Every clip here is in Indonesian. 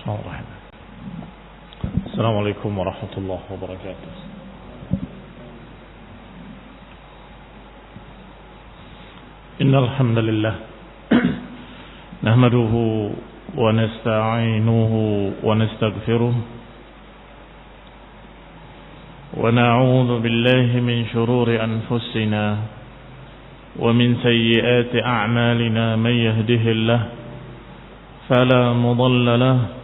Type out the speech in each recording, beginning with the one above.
Bismillahirrahmanirrahim. Assalamualaikum warahmatullahi wabarakatuh. Innal hamdalillah nahmaduhu wa nasta'inuhu wa nastaghfiruh wa na'udzu billahi min shururi anfusina wa min sayyiati a'malina man yahdihillahu fala mudilla lahu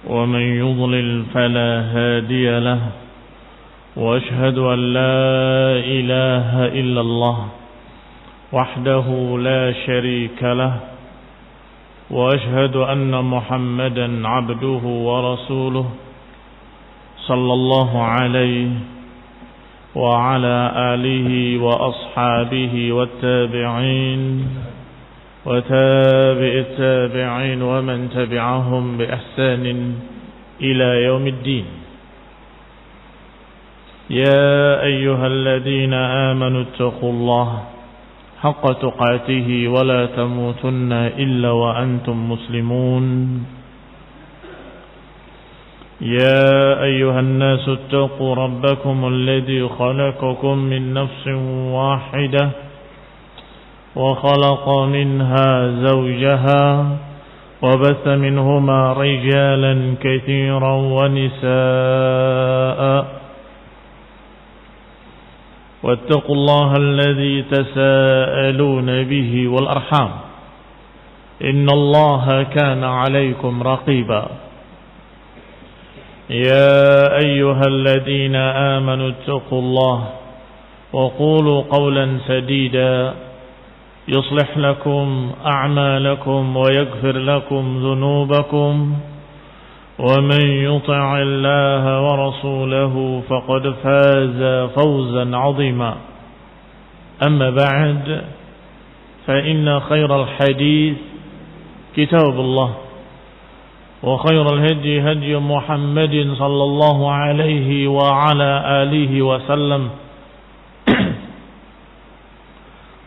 wa man yudlil fala hadiya lahu wa ashhadu an la ilaha illallah وحده لا شريك له وأشهد أن محمدا عبده ورسوله صلى الله عليه وعلى آله وأصحابه والتابعين وتابع التابعين ومن تبعهم بإحسان إلى يوم الدين. يا أيها الذين آمنوا اتقوا الله حق تقاته ولا تموتن إلا وأنتم مسلمون. يا أيها الناس اتقوا ربكم الذي خلقكم من نفس واحدة وخلق منها زوجها وبث منهما رجالا كثيرا ونساء واتقوا الله الذي تساءلون به والأرحام إن الله كان عليكم رقيبا. يا أيها الذين آمنوا اتقوا الله وقولوا قولا سديدا يصلح لكم أعمالكم ويغفر لكم ذنوبكم ومن يطع الله ورسوله فقد فاز فوزا عظيما. أما بعد فإن خير الحديث كتاب الله وخير الهدي هدي محمد صلى الله عليه وعلى آله وسلم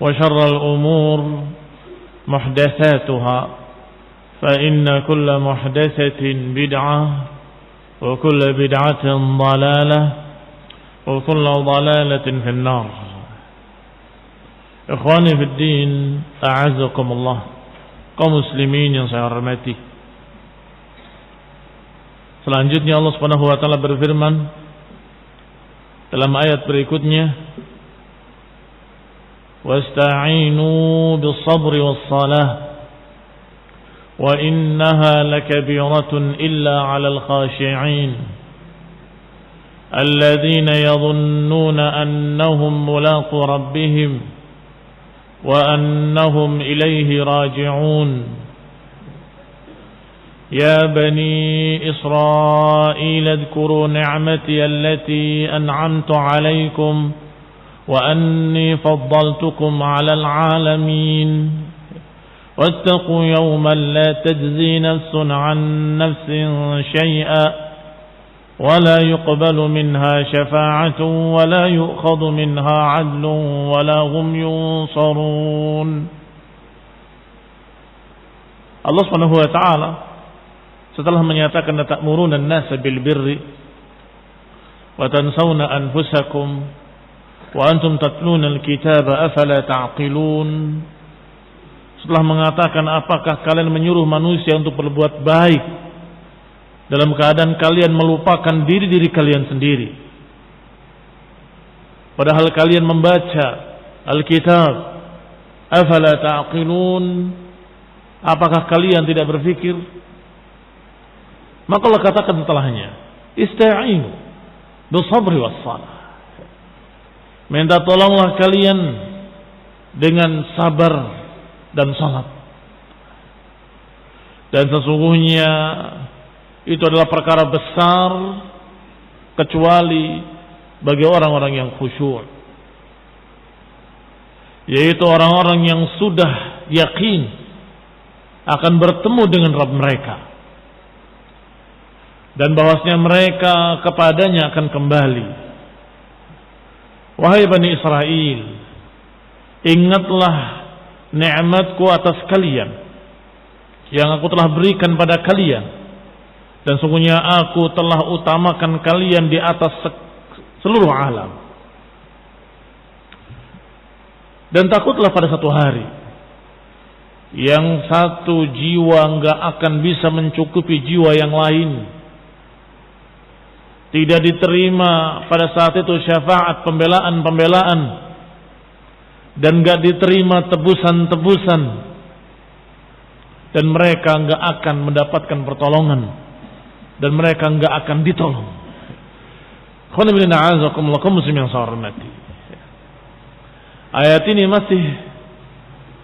وشر الأمور محدثاتها فإن كل محدثة بدعة وكل بدعة ضلالة وكل ضلالة في النار. Ikhwani fi din, a'azzakumullah, kaum muslimin yang saya hormati. Selanjutnya Allah Subhanahu wa taala berfirman dalam ayat berikutnya, wasta'inu bis-sabri was-salah وإنها لكبيرة إلا على الخاشعين الذين يظنون أنهم ملاقو ربهم وأنهم إليه راجعون. يا بني إسرائيل اذكروا نعمتي التي أنعمت عليكم وأني فضلتكم على العالمين واتقوا يوما لا تجزي نفس عن نفس شيئا ولا يقبل منها شفاعة ولا يؤخذ منها عدل ولا هم ينصرون. Allah Subhanahu wa taala setelah menyatakan ta'muruna an-nasa bil birri wa tansawna anfusakum wa antum tatluna al-kitaba afala ta'qilun. Setelah mengatakan apakah kalian menyuruh manusia untuk berbuat baik dalam keadaan kalian melupakan diri kalian sendiri, padahal kalian membaca Alkitab. Afala ta'qilun, apakah kalian tidak berfikir? Maka Allah katakan setelahnya, ista'inu bis-sabri was-salah, minta tolonglah kalian dengan sabar dan salat. Dan sesungguhnya itu adalah perkara besar kecuali bagi orang-orang yang khusyuk, yaitu orang-orang yang sudah yakin akan bertemu dengan Rabb mereka dan bahwasanya mereka kepadanya akan kembali. Wahai Bani Israel, ingatlah nikmatku atas kalian yang aku telah berikan pada kalian, Dan sungguhnya aku telah utamakan kalian di atas seluruh alam. Dan takutlah pada satu hari yang satu jiwa enggak akan bisa mencukupi jiwa yang lain. Tidak diterima pada saat itu syafaat, pembelaan dan enggak diterima tebusan dan mereka enggak akan mendapatkan pertolongan dan mereka enggak akan ditolong. Ayat ini masih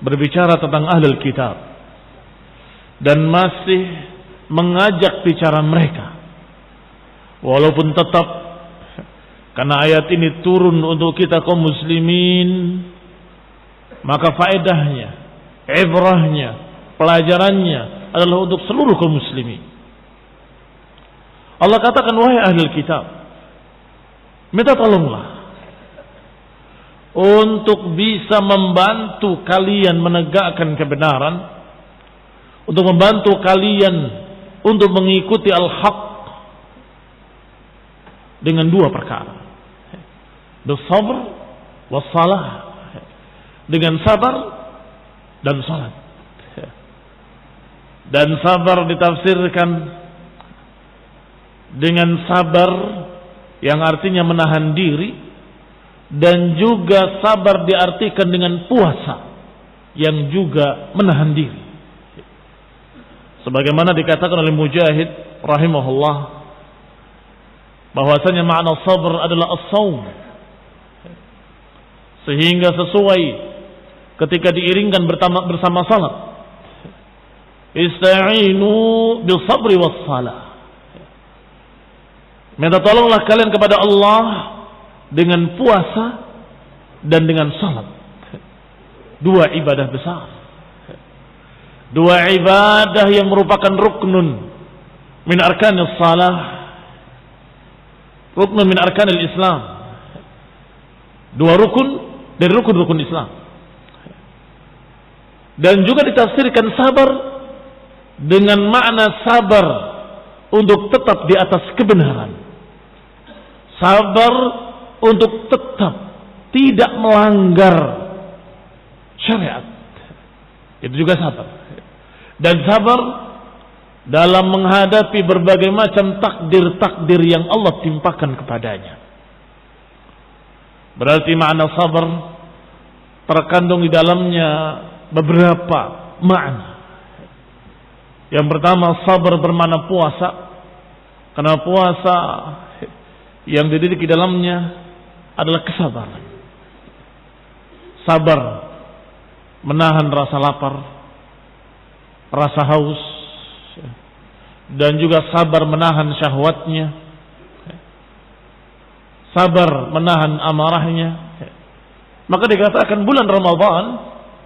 berbicara tentang ahlul kitab dan masih mengajak bicara mereka, walaupun tetap karena ayat ini turun untuk kita kaum muslimin, maka faedahnya, ibrahnya, pelajarannya adalah untuk seluruh kaum muslimin. Allah katakan, wahai ahlul kitab, minta tolonglah untuk bisa membantu kalian menegakkan kebenaran, untuk membantu kalian untuk mengikuti al-haq dengan dua perkara, bisabr wassalah, dengan sabar dan salat. Dan sabar ditafsirkan dengan sabar yang artinya menahan diri, dan juga sabar diartikan dengan puasa yang juga menahan diri. Sebagaimana dikatakan oleh Mujahid rahimahullah, bahwasanya makna sabar adalah as-saum, sehingga sesuai ketika diiringkan bersama salat, ista'inu bis-sabri was-salah, minta tolonglah kalian kepada Allah dengan puasa dan dengan salat. Dua ibadah besar, dua ibadah yang merupakan ruknun min arkanis salah, ruknun min arkanil Islam, dua rukun dari rukun-rukun Islam. Dan juga ditafsirkan sabar dengan makna sabar untuk tetap di atas kebenaran, sabar untuk tetap tidak melanggar syariat, itu juga sabar. Dan sabar dalam menghadapi berbagai macam takdir-takdir yang Allah timpakan kepadanya. Berarti makna sabar terkandung di dalamnya beberapa makna. Yang pertama, sabar bermakna puasa, karena puasa yang dididik di dalamnya adalah kesabaran. Sabar menahan rasa lapar, rasa haus, dan juga sabar menahan syahwatnya, sabar menahan amarahnya. Maka dikatakan bulan Ramadan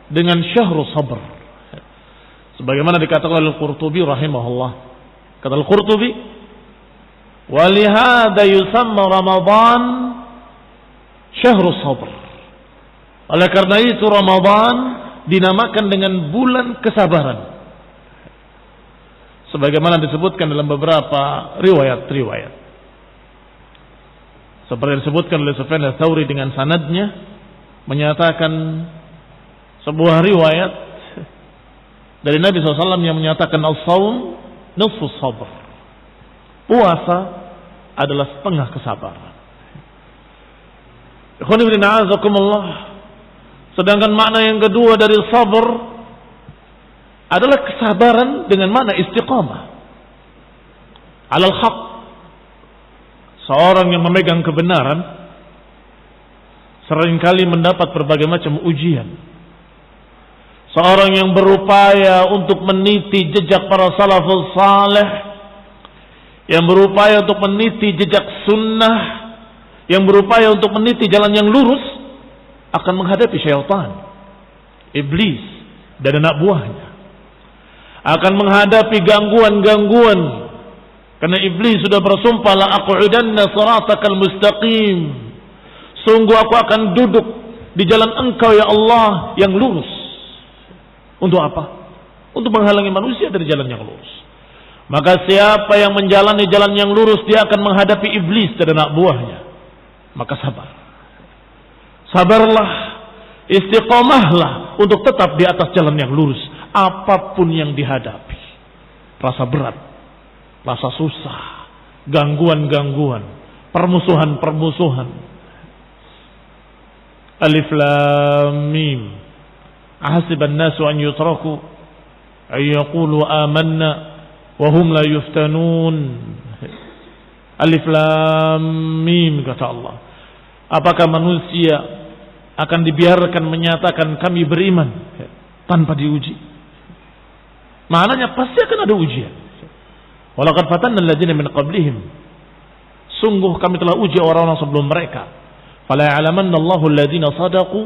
dengan syahrul sabr, sebagaimana dikatakan oleh Al-Qurtubi rahimahullah. Kata Al-Qurtubi, walihada yusamma Ramadan syahrul sabr, oleh karena itu Ramadan dinamakan dengan bulan kesabaran, sebagaimana disebutkan dalam beberapa riwayat-riwayat, seperti disebutkan oleh Sufyan Ats-Tsauri dengan sanadnya, menyatakan sebuah riwayat dari Nabi SAW yang menyatakan as-saum nisfus sabr, puasa adalah setengah kesabaran. Ikhwan fillah a'azakumullah. Sedangkan makna yang kedua dari sabar adalah kesabaran dengan makna istiqamah alal haq. Seorang yang memegang kebenaran seringkali mendapat berbagai macam ujian. Seorang yang berupaya untuk meniti jejak para salafus saleh, yang berupaya untuk meniti jejak sunnah, yang berupaya untuk meniti jalan yang lurus, akan menghadapi syaitan, iblis, dan anak buahnya. Akan menghadapi gangguan-gangguan, karena iblis sudah bersumpah, la aqudanna siratakal mustaqim, sungguh aku akan duduk di jalan engkau ya Allah yang lurus. Untuk apa? Untuk menghalangi manusia dari jalan yang lurus. Maka siapa yang menjalani jalan yang lurus, dia akan menghadapi iblis dan anak buahnya. Maka sabar. Sabarlah, istiqomahlah untuk tetap di atas jalan yang lurus. Apapun yang dihadapi. Rasa berat, rasa susah, gangguan-gangguan, permusuhan-permusuhan. Alif Lam Mim. Ahasiban nasu an yutraku ay yaqulu amanna wahum la yuftanun. Alif Lam Mim, kata Allah. Apakah manusia akan dibiarkan menyatakan kami beriman tanpa diuji? Maknanya pasti akan ada ujian. Walaqad fatanna alladziina min qablihim. Sungguh kami telah uji orang-orang sebelum mereka. Fala ya'lamanna Allahu alladziina shadaqu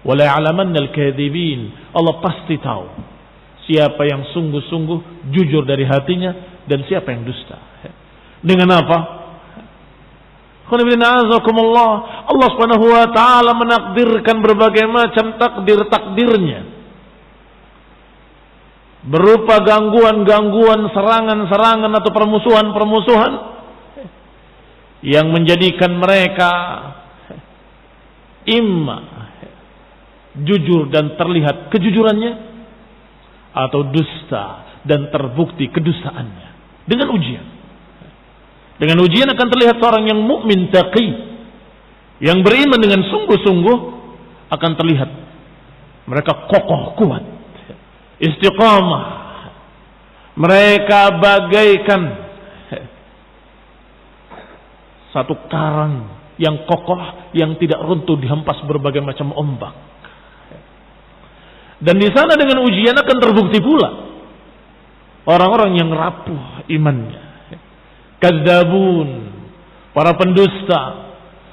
wa la ya'lamanna al-kadzibin. Allah pasti tahu siapa yang sungguh-sungguh jujur dari hatinya dan siapa yang dusta. Dengan apa? Allah Subhanahu wa taala menakdirkan berbagai macam takdir-takdirnya. Berupa gangguan-gangguan, serangan-serangan atau permusuhan-permusuhan yang menjadikan mereka imma jujur dan terlihat kejujurannya, atau dusta dan terbukti kedustaannya dengan ujian. Dengan ujian akan terlihat seorang yang mukmin taqi, yang beriman dengan sungguh-sungguh, akan terlihat mereka kokoh kuat, istiqamah. Mereka bagaikan satu karang yang kokoh, yang tidak runtuh dihempas berbagai macam ombak. Dan di sana dengan ujian akan terbukti pula orang-orang yang rapuh imannya, kadzabun, para pendusta,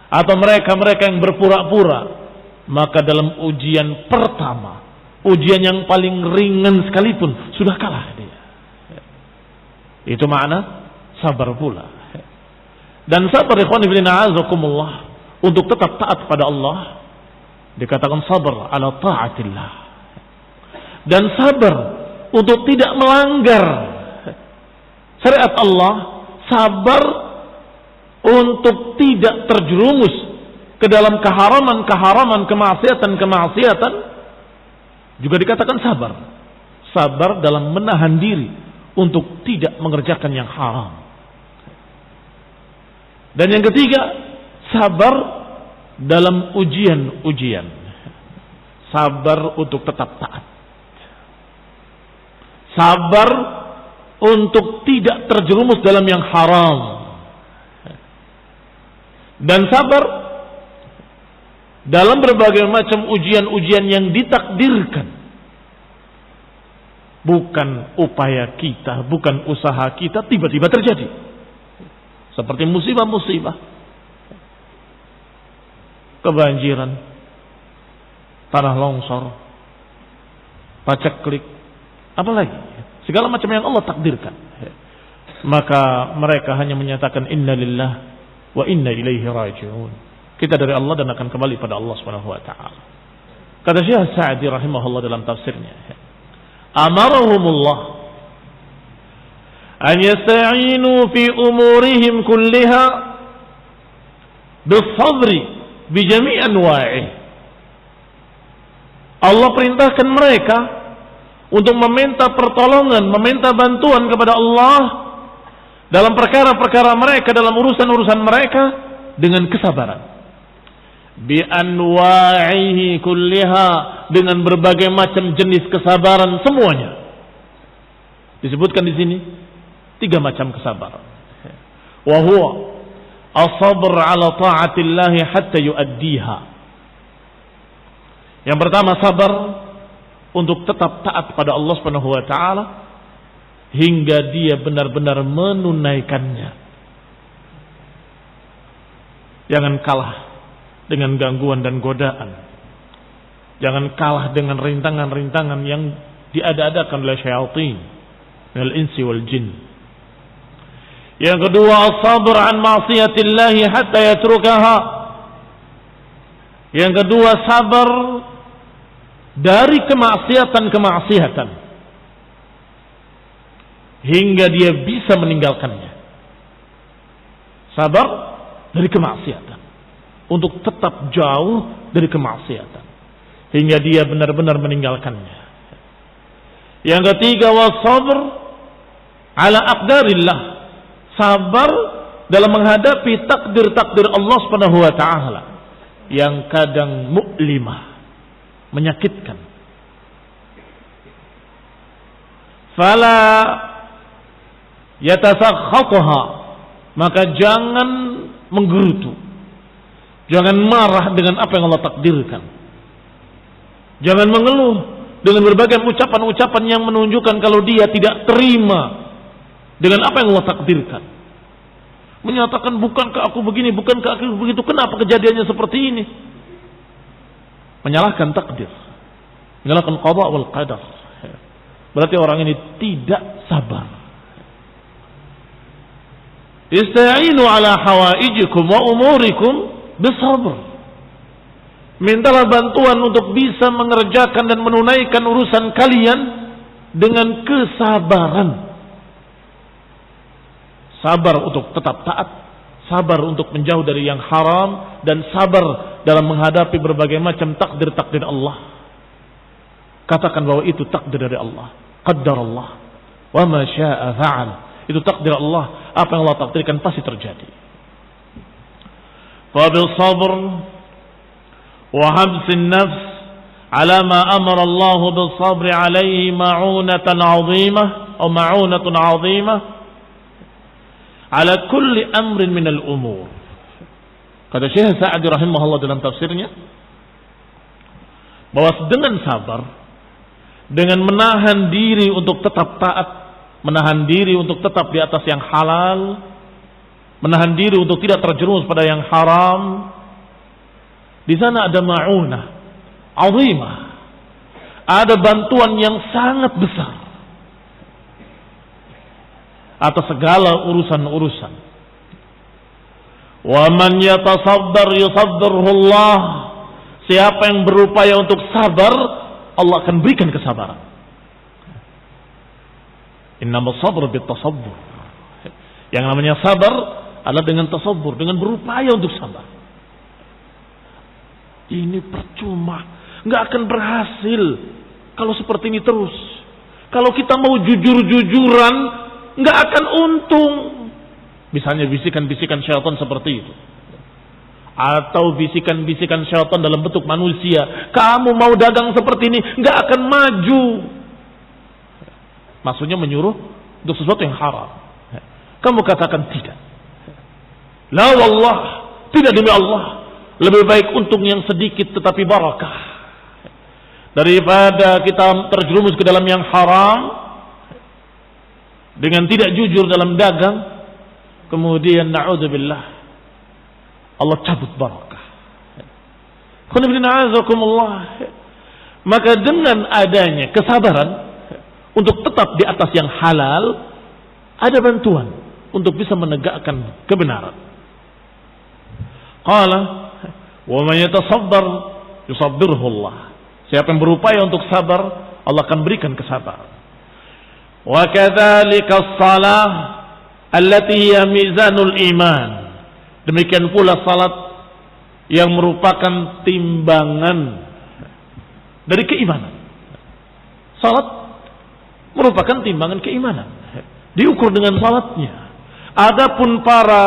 atau mereka-mereka yang berpura-pura. Maka dalam ujian pertama, ujian yang paling ringan sekalipun, sudah kalah dia. Itu makna sabar pula. Dan sabar, ikhwan fillah azakumullah, untuk tetap taat pada Allah, dikatakan sabar ala taatillah. Dan sabar untuk tidak melanggar syariat Allah, sabar untuk tidak terjerumus ke dalam keharaman-keharaman, kemaksiatan-kemaksiatan, juga dikatakan sabar. Sabar dalam menahan diri untuk tidak mengerjakan yang haram. Dan yang ketiga, sabar dalam ujian-ujian. Sabar untuk tetap taat. Sabar untuk tidak terjerumus dalam yang haram. Dan sabar dalam berbagai macam ujian-ujian yang ditakdirkan. Bukan upaya kita, bukan usaha kita, tiba-tiba terjadi. Seperti musibah-musibah, kebanjiran, tanah longsor, paceklik, apalagi segala macam yang Allah takdirkan. Maka mereka hanya menyatakan inna lillah wa inna ilaihi raji'un. Kita dari Allah dan akan kembali pada Allah Subhanahu wa taala. Kata Syekh Sa'di rahimahullah dalam tafsirnya, amarahumullah an yasta'inu fi umurihim kulliha bis-sabri bi jami' anwa'i. Allah perintahkan mereka untuk meminta pertolongan, meminta bantuan kepada Allah dalam perkara-perkara mereka, dalam urusan-urusan mereka, dengan kesabaran. Bi anwa'ihi kulliha, dengan berbagai macam jenis kesabaran semuanya. Disebutkan di sini 3 macam kesabaran. Wa huwa as-sabr 'ala ta'atillahi hatta yu'addiha. Yang pertama, sabar untuk tetap taat pada Allah Subhanahu wa taala hingga dia benar-benar menunaikannya. Jangan kalah dengan gangguan dan godaan. Jangan kalah dengan rintangan-rintangan yang diada-adakan oleh syaitan, minal insi wal jin. Yang kedua, sabr an ma'siyatillahi hatta yatrukaha. Yang kedua, sabar dari kemaksiatan-kemaksiatan hingga dia bisa meninggalkannya. Sabar dari kemaksiatan, untuk tetap jauh dari kemaksiatan hingga dia benar-benar meninggalkannya. Yang ketiga, wasabr ala aqdarillah, sabar dalam menghadapi takdir-takdir Allah Subhanahu wa taala yang kadang mu'limah, menyakitkan. Fala yatasakhataha, maka jangan menggerutu, jangan marah dengan apa yang Allah takdirkan, jangan mengeluh dengan berbagai ucapan-ucapan yang menunjukkan kalau dia tidak terima dengan apa yang Allah takdirkan. Menyatakan, bukankah aku begini, bukankah aku begitu, kenapa kejadiannya seperti ini? Menyalahkan takdir, menyalahkan qada wal qadar. Berarti orang ini tidak sabar. Ista'inu ala hawaijikum wa umurikum bisabr. Mintalah bantuan untuk bisa mengerjakan dan menunaikan urusan kalian dengan kesabaran. Sabar untuk tetap taat, sabar untuk menjauh dari yang haram, dan sabar dalam menghadapi berbagai macam takdir-takdir Allah. Katakan bahwa itu takdir dari Allah. Qaddar Allah wa ma syaa fa'al. Itu takdir Allah, apa yang Allah takdirkan pasti terjadi. Fa bil sabr wa habsin nafs ala ma amara Allah bil sabr alaihi ma'unatan 'azimah atau ma'unatun 'azimah ala kulli amrin min al umur. Kata Syekh Sa'di rahimahullah dalam tafsirnya, bahwa dengan sabar, dengan menahan diri untuk tetap taat, menahan diri untuk tetap di atas yang halal, menahan diri untuk tidak terjerumus pada yang haram, di sana ada ma'unah azimah, ada bantuan yang sangat besar atas segala urusan-urusan. Wa man yatasabbar yusabbirhu Allah. Siapa yang berupaya untuk sabar, Allah akan berikan kesabaran. Innamas sabru bitasabbur. Yang namanya sabar adalah dengan tasabbur, dengan berupaya untuk sabar. Ini percuma, nggak akan berhasil kalau seperti ini terus. Kalau kita mau jujur-jujuran, nggak akan untung. Misalnya bisikan-bisikan syaitan seperti itu, atau bisikan-bisikan syaitan dalam bentuk manusia. Kamu mau dagang seperti ini, nggak akan maju. Maksudnya menyuruh untuk sesuatu yang haram. Kamu katakan tidak. La wallah, tidak demi Allah. Lebih baik untung yang sedikit tetapi barakah, daripada kita terjerumus ke dalam yang haram dengan tidak jujur dalam dagang. Kemudian na'udzubillah, Allah cabut barakah. Maka dengan adanya kesabaran untuk tetap di atas yang halal, ada bantuan untuk bisa menegakkan kebenaran. Qala wa man yatasabbar yusabbirhu Allah. Siapa yang berupaya untuk sabar, Allah akan berikan kesabaran. Wa kadzalika as-salah allati hiya mizanul iman. Demikian pula salat yang merupakan timbangan dari keimanan. Salat merupakan timbangan keimanan, diukur dengan salatnya. Adapun para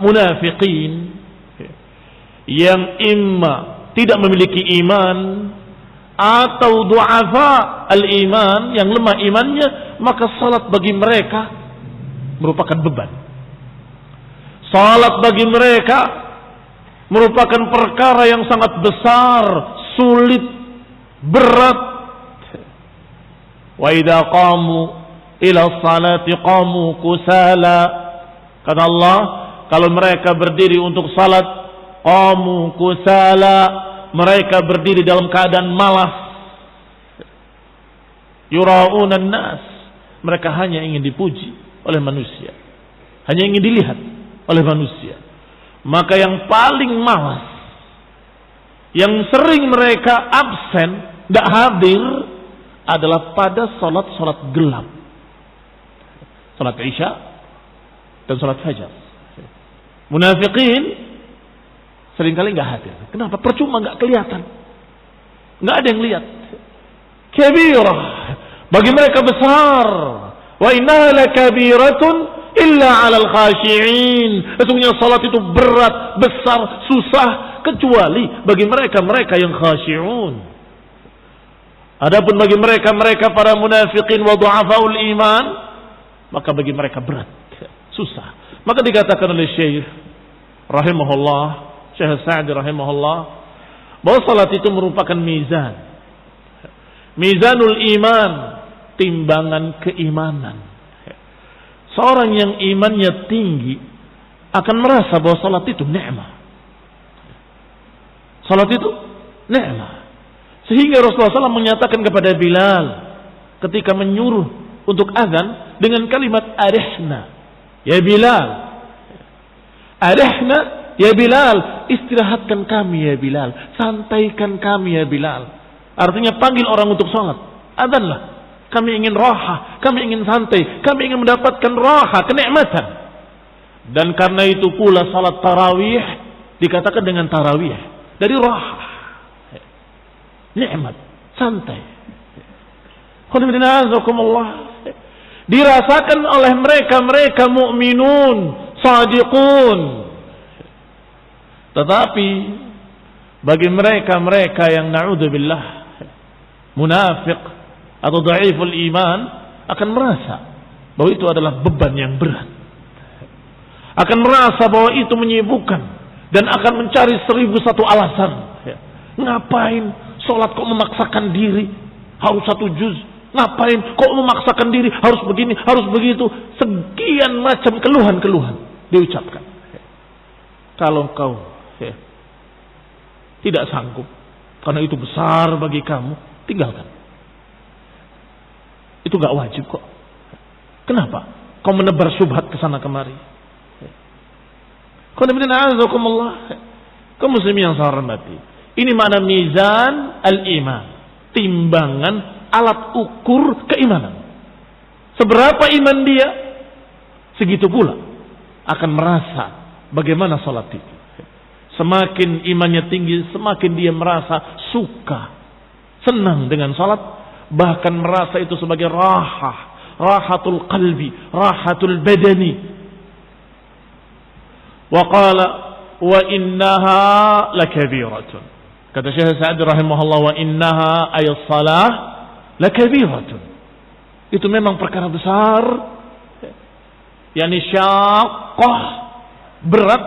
munafiqin yang imma tidak memiliki iman atau du'afa al-iman, yang lemah imannya, maka salat bagi mereka merupakan beban. Salat bagi mereka merupakan perkara yang sangat besar, sulit, berat. Wa idza qamu ila salati qamu kusala. Kata Allah, kalau mereka berdiri untuk salat, qamu kusala, mereka berdiri dalam keadaan malas. Yura'una an-nas, mereka hanya ingin dipuji oleh manusia, hanya ingin dilihat oleh manusia. Maka yang paling malas, yang sering mereka absen, tidak hadir, adalah pada salat-salat gelap. salat Isya dan salat Fajar. Munafiqin seringkali enggak hadir. Kenapa? Percuma, enggak kelihatan. Enggak ada yang lihat. Kabirah, bagi mereka besar. Wa innaha lakabiratun illa 'alal khashi'in. Sesungguhnya salat itu berat, besar, susah kecuali bagi mereka-mereka yang khashi'un. Adapun bagi mereka-mereka para munafiqin wa du'afaul iman, maka bagi mereka berat, susah. Maka dikatakan oleh Syekh rahimahullah, Syekh Sa'di rahimahullah, bahwa salat itu merupakan mizan. Mizanul iman, timbangan keimanan. Seorang yang imannya tinggi akan merasa bahwa salat itu nikmat. Salat itu nikmat. Sehingga Rasulullah SAW menyatakan kepada Bilal ketika menyuruh untuk azan dengan kalimat arihna, ya Bilal, arihna ya Bilal, istirahatkan kami ya Bilal, santaikan kami ya Bilal. Artinya panggil orang untuk salat, azanlah. Kami ingin raha, kami ingin santai, kami ingin mendapatkan raha, kenikmatan. Dan karena itu pula salat tarawih dikatakan dengan tarawih, dari raha, nikmat, santai. Dirasakan oleh mereka mukminun, shadiqun. Tetapi bagi mereka yang na'udzubillah munafik atau dhaiful iman akan merasa bahwa itu adalah beban yang berat. Akan merasa bahwa itu menyibukkan dan akan mencari 1001 alasan. Ngapain sholat kok memaksakan diri harus 1 juz? Ngapain kok memaksakan diri harus begini, harus begitu? Sekian macam keluhan-keluhan diucapkan. Kalau kau tidak sanggup karena itu besar bagi kamu, tinggalkan. Itu gak wajib kok. Kenapa? Kau menebar syubhat ke sana kemari. Kaum muslimin yang saya hormati. Ini makna mizan al-iman, timbangan alat ukur keimanan. Seberapa iman dia, segitu pula akan merasa bagaimana salat itu. Semakin imannya tinggi, semakin dia merasa suka, senang dengan salat. Bahkan merasa itu sebagai rahatul qalbi, rahatul badani. Wa qala wa innaha lakabiratun. Kata Syekh Sa'di rahimahullah, wa innaha ay salah lakabiratun. Itu memang perkara besar, yakni syaqqah, berat,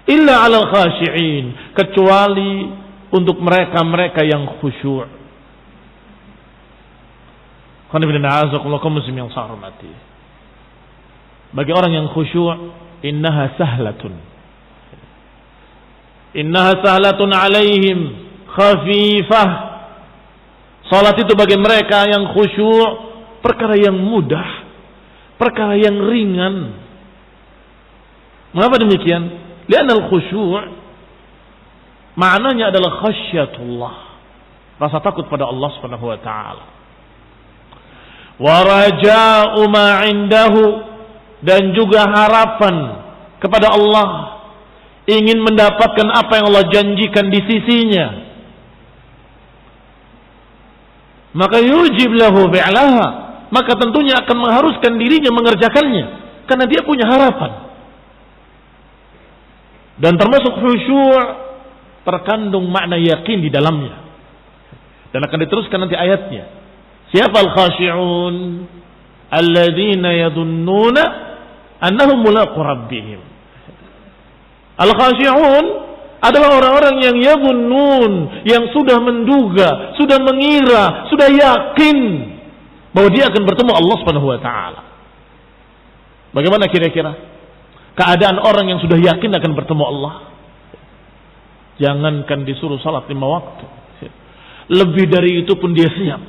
illa 'alal khashi'in, kecuali untuk mereka-mereka yang khusyuk. Bagi orang yang khusyuk, innaha sahlatun alaihim khafifah. Salat itu bagi mereka yang khusyuk perkara yang mudah, perkara yang ringan. Mengapa demikian? Lianna al-khusyuk maknanya adalah khasyatullah, rasa takut pada Allah Subhanahu wa taala. Wa raja'u ma 'indahu, dan juga harapan kepada Allah, ingin mendapatkan apa yang Allah janjikan di sisinya. Maka yujib lahu bi'laha, maka tentunya akan mengharuskan dirinya mengerjakannya karena dia punya harapan. Dan termasuk khusyuk terkandung makna yakin di dalamnya. Dan akan diteruskan nanti ayatnya. Siapa al-khashi'un? Alladzina yadunnuna annahum mulaqu rabbihim. Al-khashi'un adalah orang-orang yang yadunnun, yang sudah menduga, sudah mengira, sudah yakin bahwa dia akan bertemu Allah Subhanahu wa taala. Bagaimana kira-kira keadaan orang yang sudah yakin akan bertemu Allah? Jangankan disuruh salat 5 waktu, lebih dari itu pun dia siap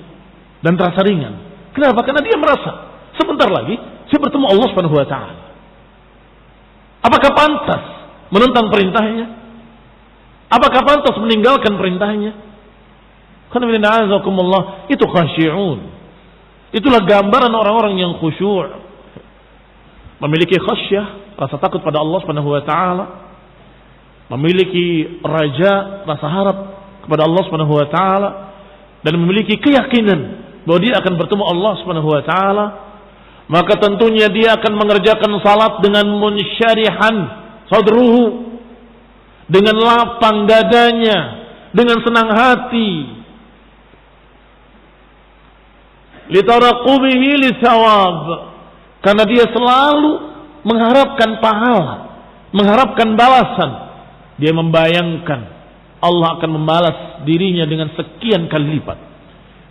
dan terasa ringan. Kenapa? Karena dia merasa sebentar lagi saya bertemu Allah Subhanahu wa taala. Apakah pantas menentang perintahnya? Apakah pantas meninggalkan perintahnya? Itu khasyi'un. Itulah gambaran orang-orang yang khusyuk, memiliki khasyah, rasa takut pada Allah Subhanahu wa taala, memiliki raja, rasa harap kepada Allah Subhanahu wa taala, dan memiliki keyakinan bahwa dia akan bertemu Allah Subhanahu wa taala. Maka tentunya dia akan mengerjakan salat dengan munsyarihan sadruhu, dengan lapang dadanya, dengan senang hati, litaraqubihi lisawab, karena dia selalu mengharapkan pahala, mengharapkan balasan. Dia membayangkan Allah akan membalas dirinya dengan sekian kali lipat,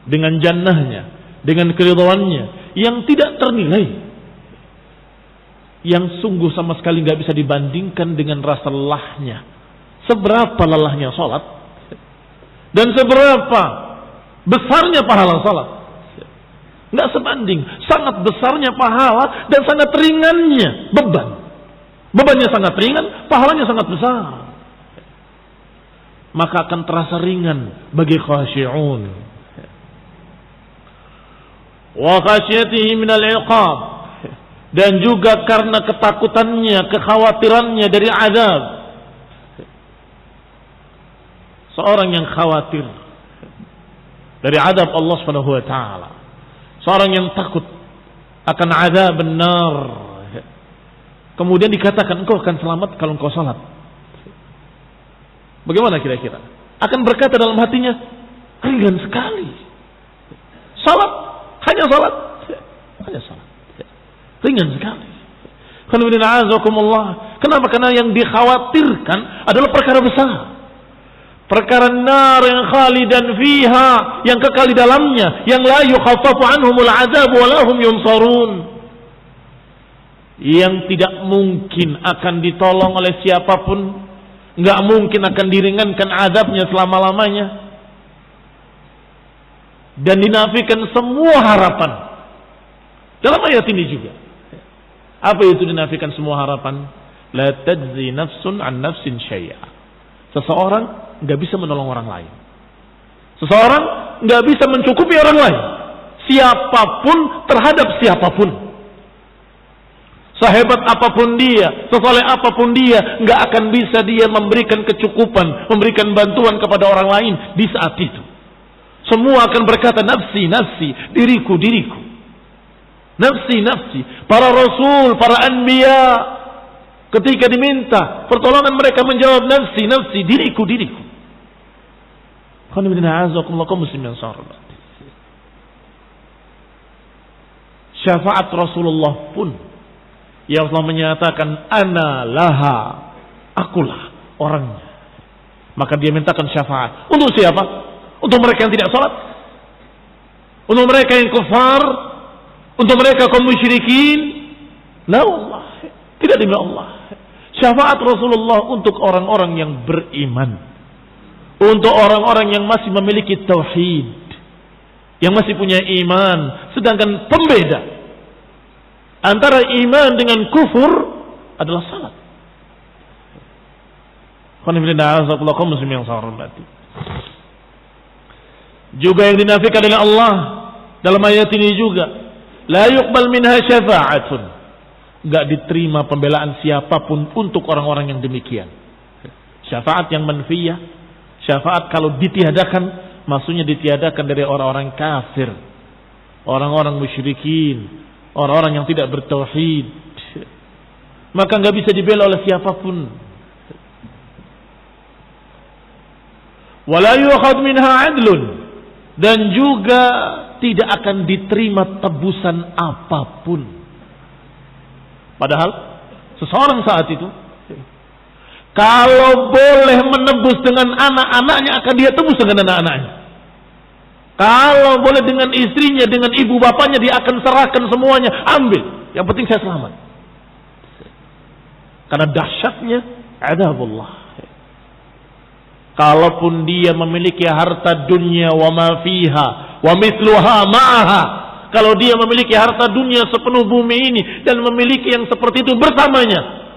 dengan jannahnya, dengan keridhaannya yang tidak ternilai, yang sungguh sama sekali nggak bisa dibandingkan dengan rasa lelahnya. Seberapa lelahnya salat dan seberapa besarnya pahala salat, nggak sebanding. Sangat besarnya pahala dan sangat ringannya beban. Bebannya sangat ringan, pahalanya sangat besar. Maka akan terasa ringan bagi khasyi'un. Wa khasyatihi minal iqab, dan juga karena ketakutannya, kekhawatirannya dari azab. Seorang yang khawatir dari azab Allah Subhanahu wa taala, seorang yang takut akan azab benar, kemudian dikatakan engkau akan selamat kalau engkau salat. Bagaimana kira-kira? Akan berkata dalam hatinya, ringan sekali. Salat, hanya salat. Ringan sekali. Kenapa? Karena yang dikhawatirkan adalah perkara besar. Perkara nar yang khalidan fiha, yang kekal di dalamnya, yang la yukhaffafu anhumul azab wa lahum yunsarun. Yang tidak mungkin akan ditolong oleh siapapun, nggak mungkin akan diringankan azabnya selama-lamanya, dan dinafikan semua harapan. Dalam ayat ini juga, apa itu dinafikan semua harapan? La tajzi nafsun an nafsin syai'a. Seseorang nggak bisa menolong orang lain. Seseorang nggak bisa mencukupi orang lain, siapapun terhadap siapapun. Sehebat apapun dia, sesoleh apapun dia, nggak akan bisa dia memberikan kecukupan, memberikan bantuan kepada orang lain di saat itu. Semua akan berkata nafsi, nafsi, diriku, diriku. Nafsi, nafsi. Para rasul, para anbiya, ketika diminta pertolongan mereka menjawab nafsi, nafsi, diriku, diriku. Syafaat Rasulullah pun yang Allah menyatakan ana laha, akulah orangnya. Maka dia mintakan syafaat. Untuk siapa? Untuk mereka yang tidak salat, untuk mereka yang kufar, untuk mereka kaum musyrikin. La Allah, tidak demi Allah. Syafaat Rasulullah untuk orang-orang yang beriman, untuk orang-orang yang masih memiliki tauhid, yang masih punya iman. Sedangkan pembeda antara iman dengan kufur adalah salat. Juga yang dinafikan oleh Allah dalam ayat ini juga, la yuqbal minha syafa'atun, enggak diterima pembelaan siapapun untuk orang-orang yang demikian. Syafaat yang manfiyah, syafaat kalau ditiadakan, maksudnya ditiadakan dari orang-orang kafir, orang-orang musyrikin, orang-orang yang tidak bertauhid, maka nggak bisa dibela oleh siapapun. Wala yu'khad minha 'adlun, dan juga tidak akan diterima tebusan apapun. Padahal seseorang saat itu kalau boleh menebus dengan anak-anaknya, akan dia tebus dengan anak-anaknya. Kalau boleh dengan istrinya, dengan ibu bapaknya, dia akan serahkan semuanya. Ambil, yang penting saya selamat. Karena dahsyatnya azabullah. Kalaupun dia memiliki harta dunia wa ma fiha wa mithluha ma'aha, kalau dia memiliki harta dunia sepenuh bumi ini dan memiliki yang seperti itu bersamanya,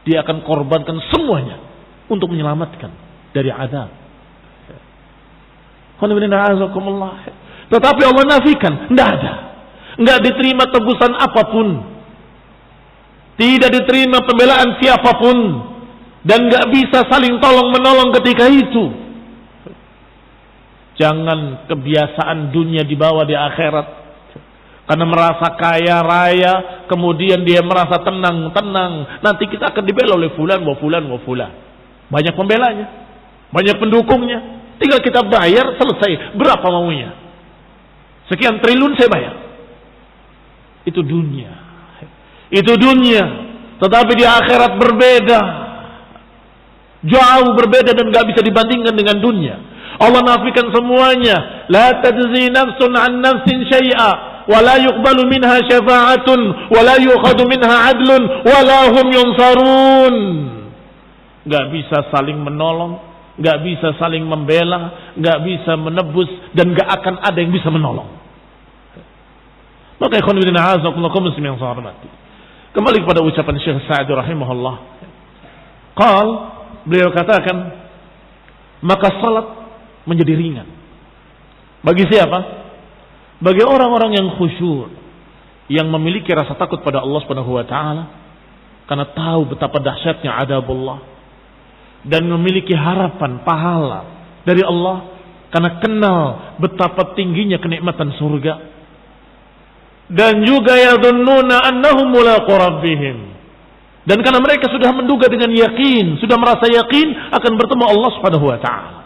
dia akan korbankan semuanya untuk menyelamatkan dari azab. Tetapi Allah nafikan, tidak ada. Tidak diterima tebusan apapun. Tidak diterima pembelaan siapapun. Dan tidak bisa saling tolong menolong ketika itu. Jangan kebiasaan dunia dibawa di akhirat. Karena merasa kaya raya, kemudian dia merasa tenang. Nanti kita akan dibela oleh fulan, wa fulan. Banyak pembelanya, banyak pendukungnya. Tinggal kita bayar, selesai. Berapa maunya? Sekian triliun saya bayar. Itu dunia. Tetapi di akhirat berbeda. Jauh berbeda dan gak bisa dibandingkan dengan dunia. Allah nafikan semuanya. La tajzi nafsun an nafsin syai'a. ولا يقبل منها شفاعة ولا يؤخذ منها عدل ولا هم ينصرون. Gak bisa saling menolong, gak bisa saling membela, gak bisa menebus, dan gak akan ada yang bisa menolong. Maka ikhwan fillah azakumullah muslimin yang saya hormati. Kembali kepada ucapan Syekh Sa'di rahimahullah. Beliau katakan, maka salat menjadi ringan. Bagi siapa? Bagi orang-orang yang khusyuk, yang memiliki rasa takut pada Allah Subhanahu wa taala, karena tahu betapa dahsyatnya adabullah, dan memiliki harapan pahala dari Allah karena kenal betapa tingginya kenikmatan surga, dan juga yadhunnuna annahum mulaqu rabbihim, dan karena mereka sudah menduga dengan yakin, sudah merasa yakin akan bertemu Allah Subhanahu wa taala,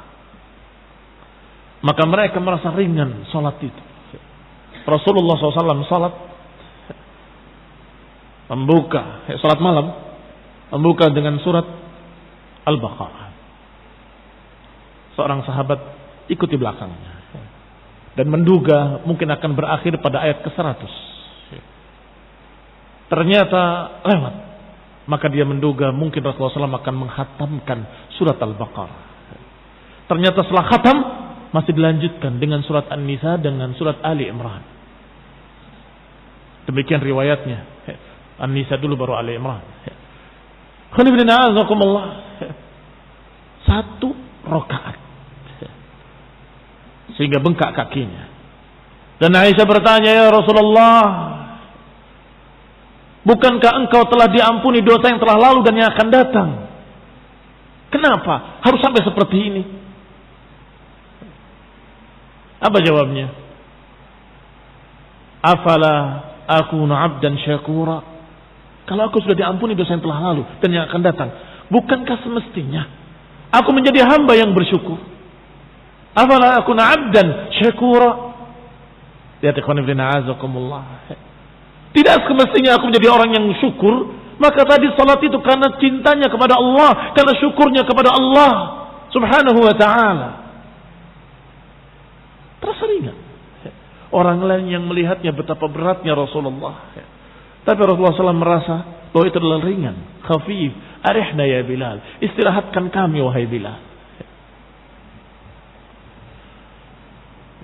maka mereka merasa ringan salat itu. Rasulullah SAW salat membuka salat malam, membuka dengan surat Al-Baqarah. Seorang sahabat ikut di belakangnya dan menduga mungkin akan berakhir pada ayat ke-100. Ternyata lewat. Maka dia menduga mungkin Rasulullah SAW akan menghatamkan surat Al-Baqarah. Ternyata setelah khatam masih dilanjutkan dengan surat An-Nisa dengan surat Ali Imran. Demikian riwayatnya. An-Nisa dulu baru Ali Imran. Satu rakaat. Sehingga bengkak kakinya. Dan Aisyah bertanya, ya Rasulullah, bukankah engkau telah diampuni dosa yang telah lalu dan yang akan datang? Kenapa harus sampai seperti ini? Apa jawabnya? Afala akunu abdan syakura. Kalau aku sudah diampuni dosa yang telah lalu dan yang akan datang, bukankah semestinya aku menjadi hamba yang bersyukur? Afala akunu abdan syakura. Lihat ikhwan fillah azakumullah. Tidak semestinya aku menjadi orang yang syukur. Maka tadi salat itu karena cintanya kepada Allah, karena syukurnya kepada Allah Subhanahu wa ta'ala. Terasa ringan. Orang lain yang melihatnya betapa beratnya Rasulullah. Tapi Rasulullah SAW merasa bahwa itu adalah ringan. Khafif. Arihna ya Bilal. Istirahatkan kami wahai Bilal.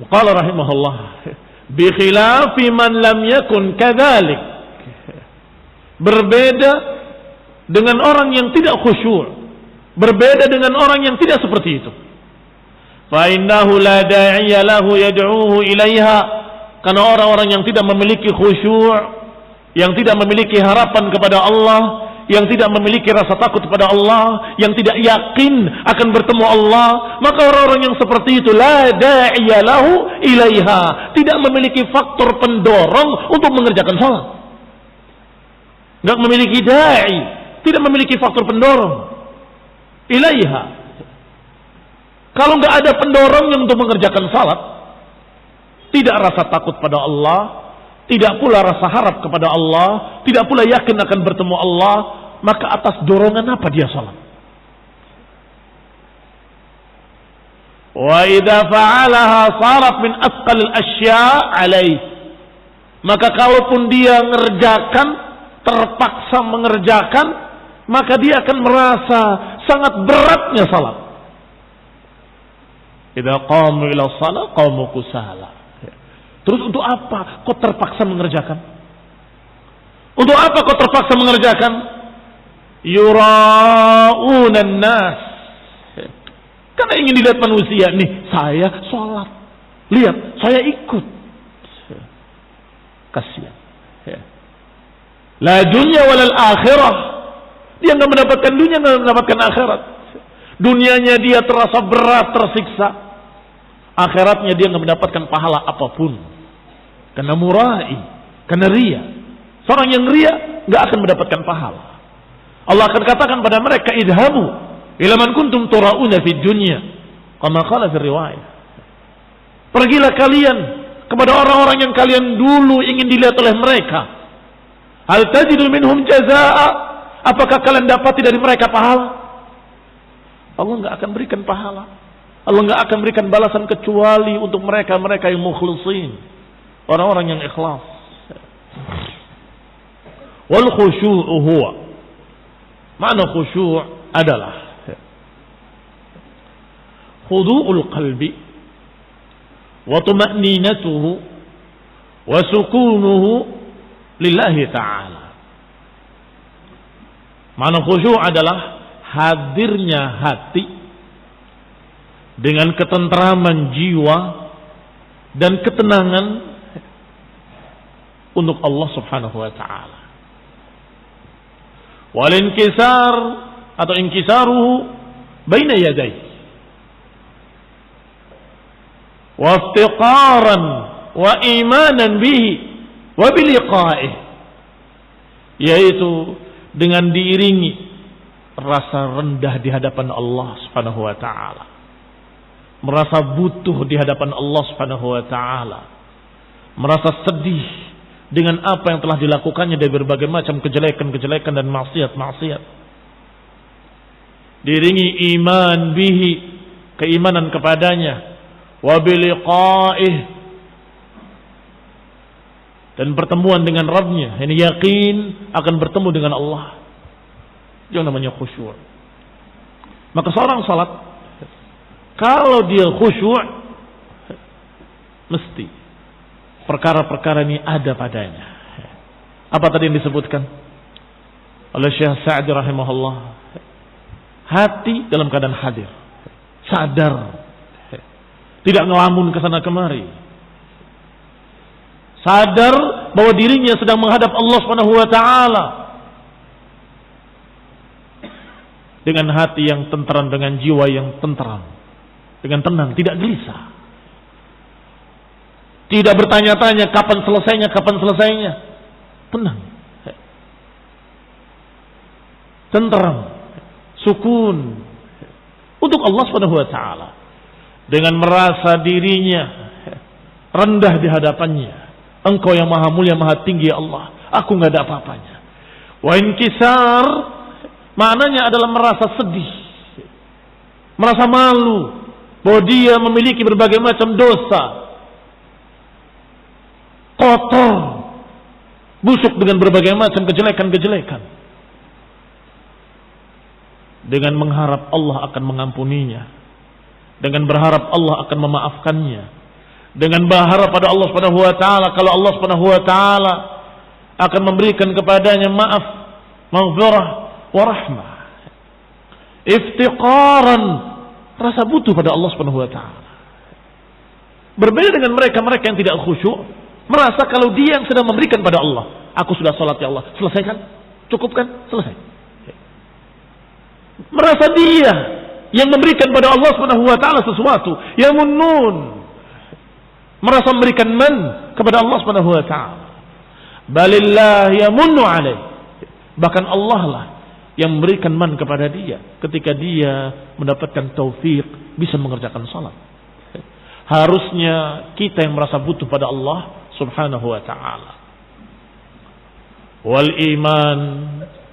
Qala rahimahullah. Bi khilafi man lam yakun kadzalik. Berbeda dengan orang yang tidak khusyuk. Berbeda dengan orang yang tidak seperti itu. فَإِنَّهُ لَا دَاعِيَ لَهُ يَدْعُوهُ إِلَيْهَا. Karena orang-orang yang tidak memiliki khusyuk, yang tidak memiliki harapan kepada Allah, yang tidak memiliki rasa takut kepada Allah, yang tidak yakin akan bertemu Allah, maka orang-orang yang seperti itu la da'iya lahu ilaiha, tidak memiliki faktor pendorong untuk mengerjakan salat. Enggak memiliki da'i, tidak memiliki faktor pendorong ilaiha. Kalau nggak ada pendorongnya untuk mengerjakan salat, tidak rasa takut pada Allah, tidak pula rasa harap kepada Allah, tidak pula yakin akan bertemu Allah, maka atas dorongan apa dia salat? Wa idza fa'alaha sarat min asqalil asya' alaih. Maka kalaupun dia mengerjakan, terpaksa mengerjakan, maka dia akan merasa sangat beratnya salat. Idza qamu ila shalah qamu kusala. Terus untuk apa kau terpaksa mengerjakan? Untuk apa kau terpaksa mengerjakan? Yura'unan nas. Karena ingin dilihat manusia nih, saya sholat. Lihat, saya ikut. Kasihan. La dunya walal akhirah. Dia nggak mendapatkan dunia, nggak mendapatkan akhirat. Dunianya dia terasa berat, tersiksa. Akhiratnya dia nggak mendapatkan pahala apapun. Karena murai, karena ria. Seorang yang ria nggak akan mendapatkan pahala. Allah akan katakan pada mereka, idhabu ila man kuntum turauna fid dunya, kama qala fi riwayah. Pergilah kalian kepada orang-orang yang kalian dulu ingin dilihat oleh mereka. Hal tajidu minhum jazaa? Apakah kalian dapati dari mereka pahala? Allah nggak akan berikan pahala. Allah nggak akan berikan balasan kecuali untuk mereka yang mukhlisin, orang-orang yang ikhlas. Wal khusyu'u huwa, makna khusyu' adalah khudu'ul qalbi wa tuma'ninatuhu wa sukunuhu lillahi ta'ala. Makna khusyuk adalah hadirnya hati dengan ketentraman jiwa dan ketenangan untuk Allah Subhanahu wa taala. Wal inkisar atau inkisaruhu baina yadayhi. Wa iftiqaran wa imanan bihi wa biliqa'ihi. Yaitu dengan diiringi rasa rendah di hadapan Allah Subhanahu wa taala. Merasa butuh di hadapan Allah Subhanahu wa taala. Merasa sedih dengan apa yang telah dilakukannya dari berbagai macam kejelekan-kejelekan dan maksiat-maksiat. Diiringi iman bihi, keimanan kepadanya, wa biliqa'ih, dan pertemuan dengan Rabbnya, ini yakin akan bertemu dengan Allah. Itu yang namanya khusyuk. Maka seorang salat, kalau dia khusyuk, mesti perkara-perkara ini ada padanya. Apa tadi yang disebutkan oleh Syekh Sa'di rahimahullah? Hati dalam keadaan hadir, sadar, tidak ngelamun ke sana kemari. Sadar bahwa dirinya sedang menghadap Allah Subhanahu wa taala dengan hati yang tentram, dengan jiwa yang tentram, dengan tenang, tidak gelisah. Tidak bertanya-tanya kapan selesainya. Tenang. Tentram, sukun untuk Allah Subhanahu wa taala dengan merasa dirinya rendah di hadapannya. Engkau yang maha mulia, maha tinggi ya Allah, aku nggak ada apa-apanya. Wa inkisar maknanya adalah merasa sedih, merasa malu bahwa dia memiliki berbagai macam dosa, kotor, busuk dengan berbagai macam kejelekan-kejelekan. Dengan mengharap Allah akan mengampuninya, dengan berharap Allah akan memaafkannya, dengan berharap pada Allah Subhanahu wa taala kalau Allah Subhanahu wa taala akan memberikan kepadanya maaf, maghfirah wa rahmah. Iftiqaran, rasa butuh pada Allah Subhanahu wa taala. Berbeda dengan mereka yang tidak khusyuk, merasa kalau dia yang sedang memberikan pada Allah. Aku sudah salat ya Allah, selesaikan? Cukupkan? Selesai. Merasa dia yang memberikan pada Allah Subhanahu wa taala sesuatu, ya munnun. Merasa memberikan man kepada Allah Subhanahu wa taala. Balillah yamunnu alaih. Bahkan Allah lah yang memberikan man kepada dia ketika dia mendapatkan taufik bisa mengerjakan salat. Harusnya kita yang merasa butuh pada Allah Subhanahu wa taala. Wal iman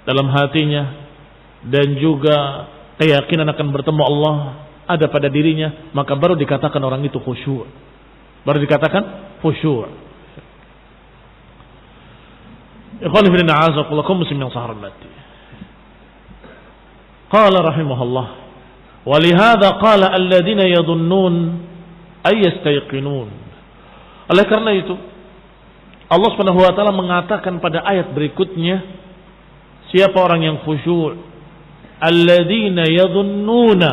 dalam hatinya dan juga keyakinan akan bertemu Allah ada pada dirinya, maka baru dikatakan orang itu khusyuk. Baru dikatakan khusyuk. Ikhwan fillah a'azakumullah muslimin yang sahormati. Qala rahimahullah, wa lihadza qala alladziina yadhunnun ay yastayqinun. Oleh karena itu Allah Subhanahu wa taala mengatakan pada ayat berikutnya, siapa orang yang khusyuk? Alladziina yadhunnuna,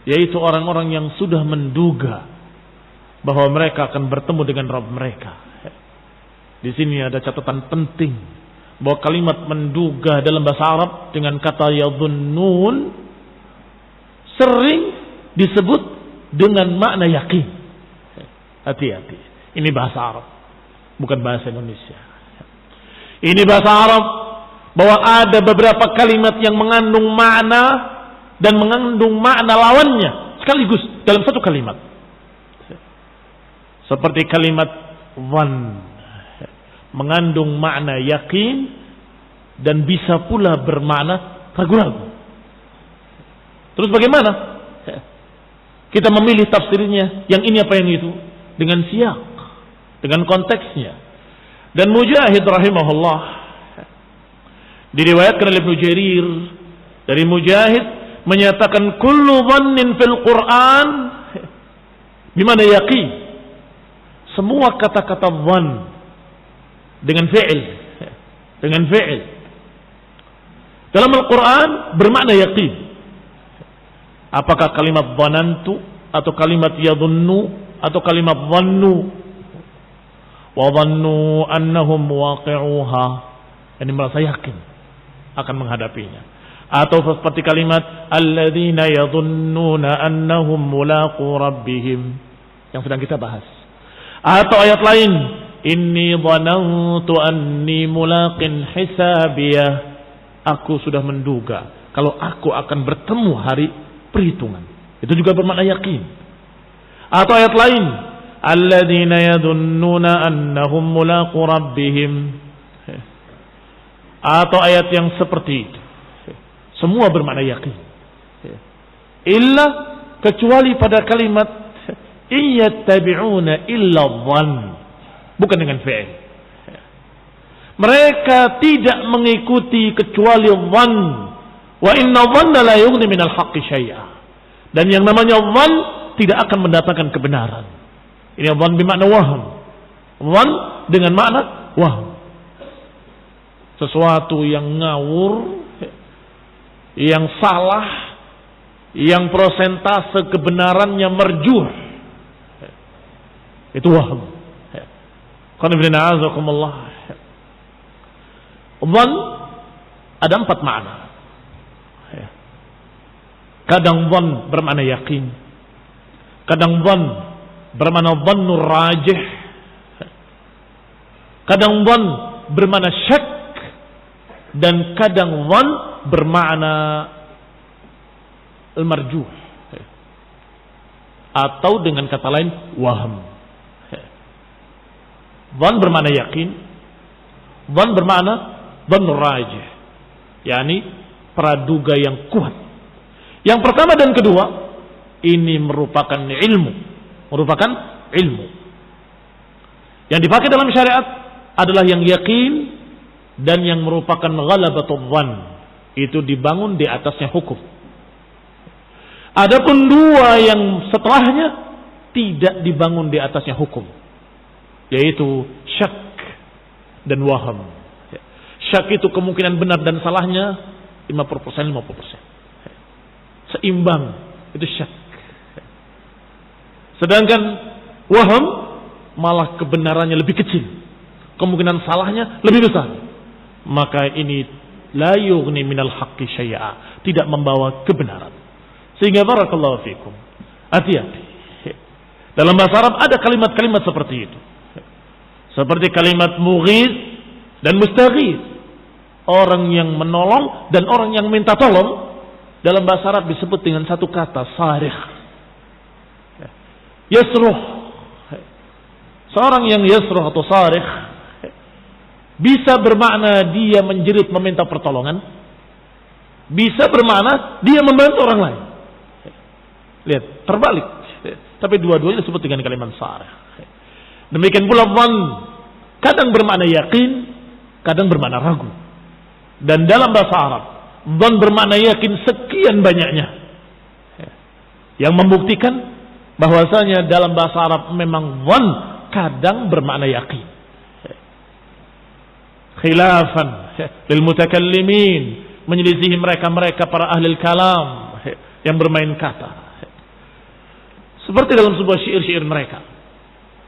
yaitu orang-orang yang sudah menduga bahwa mereka akan bertemu dengan Rabb mereka. Di sini ada catatan penting bahwa kalimat menduga dalam bahasa Arab dengan kata yadhunnun sering disebut dengan makna yakin. Hati-hati. Ini bahasa Arab, bukan bahasa Indonesia. Ini bahasa Arab bahwa ada beberapa kalimat yang mengandung makna dan mengandung makna lawannya sekaligus dalam satu kalimat. Seperti kalimat dhann mengandung makna yakin dan bisa pula bermakna ragu-ragu. Terus bagaimana kita memilih tafsirnya, yang ini apa yang itu? Dengan siyak, dengan konteksnya. Dan Mujahid rahimahullah, diriwayatkan oleh Ibnu Jarir dari Mujahid menyatakan kullu dhannin fil Quran bimana yaqin. Semua kata-kata dhann dengan fi'il dalam Al-Quran bermakna yaqin. Apakah kalimat dhanantu atau kalimat yadhunnu atau kalimat dhannu wa dhannu annahum waqi'uha, ini merasa yakin akan menghadapinya. Atau seperti kalimat alladzina yadhunnuna annahum mulaqu rabbihim yang sedang kita bahas. Atau ayat lain, inni dhanantu anni mulaqin hisabiyah, aku sudah menduga kalau aku akan bertemu hari perhitungan. Itu juga bermakna yakin. Atau ayat lain, alladzina yadhunnuna annahum mulaqu rabbihim. Atau ayat yang seperti itu. Semua bermakna yakin. Illa kecuali pada kalimat iyattabi'una illa dhann, bukan dengan fi'il. Mereka tidak mengikuti kecuali dhann. Wa inna dhanna la yughni minal haqqi syai'a. Dan yang namanya dhann tidak akan mendatangkan kebenaran. Ini dhann bermakna waham. Dhann dengan makna waham. Sesuatu yang ngawur, yang salah, yang prosentase kebenarannya merjuh. Itu waham. Qul inna a'udzukumullah. Dhann ada 4 makna. Kadang dhann bermakna yakin, kadang dhann bermakna dhannur rajih, kadang dhann bermakna syak, dan kadang dhann bermakna al-marjuh, atau dengan kata lain waham. Dhann bermakna yakin, dhann bermakna dhannur rajih, yakni praduga yang kuat. Yang pertama dan kedua ini merupakan ilmu, yang dipakai dalam syariat adalah yang yakin dan yang merupakan ghalabatul dhann, itu dibangun di atasnya hukum. Adapun dua yang setelahnya tidak dibangun di atasnya hukum, yaitu syak dan waham. Syak itu kemungkinan benar dan salahnya 50%. Seimbang, itu syak. Sedangkan waham malah kebenarannya lebih kecil, kemungkinan salahnya lebih besar. Maka ini la yughni minal haqqi syai'a, tidak membawa kebenaran. Sehingga barakallahu fikum, hati-hati. Dalam bahasa Arab ada kalimat-kalimat seperti itu. Seperti kalimat mughith dan mustaghith. Orang yang menolong dan orang yang minta tolong dalam bahasa Arab disebut dengan satu kata, sarikh. Yasruh. Seorang yang yasruh atau sarikh bisa bermakna dia menjerit meminta pertolongan, bisa bermakna dia membantu orang lain. Lihat, terbalik. Tapi dua-duanya disebut dengan kalimat sarikh. Demikian pula dhann, kadang bermakna yakin, kadang bermakna ragu. Dan dalam bahasa Arab dhann bermakna yakin sekian banyaknya, yang membuktikan bahwasanya dalam bahasa Arab memang dhann kadang bermakna yakin. Khilafan lil mutakallimin, menyelisihi mereka para ahli kalam yang bermain kata. Seperti dalam sebuah syair-syair mereka,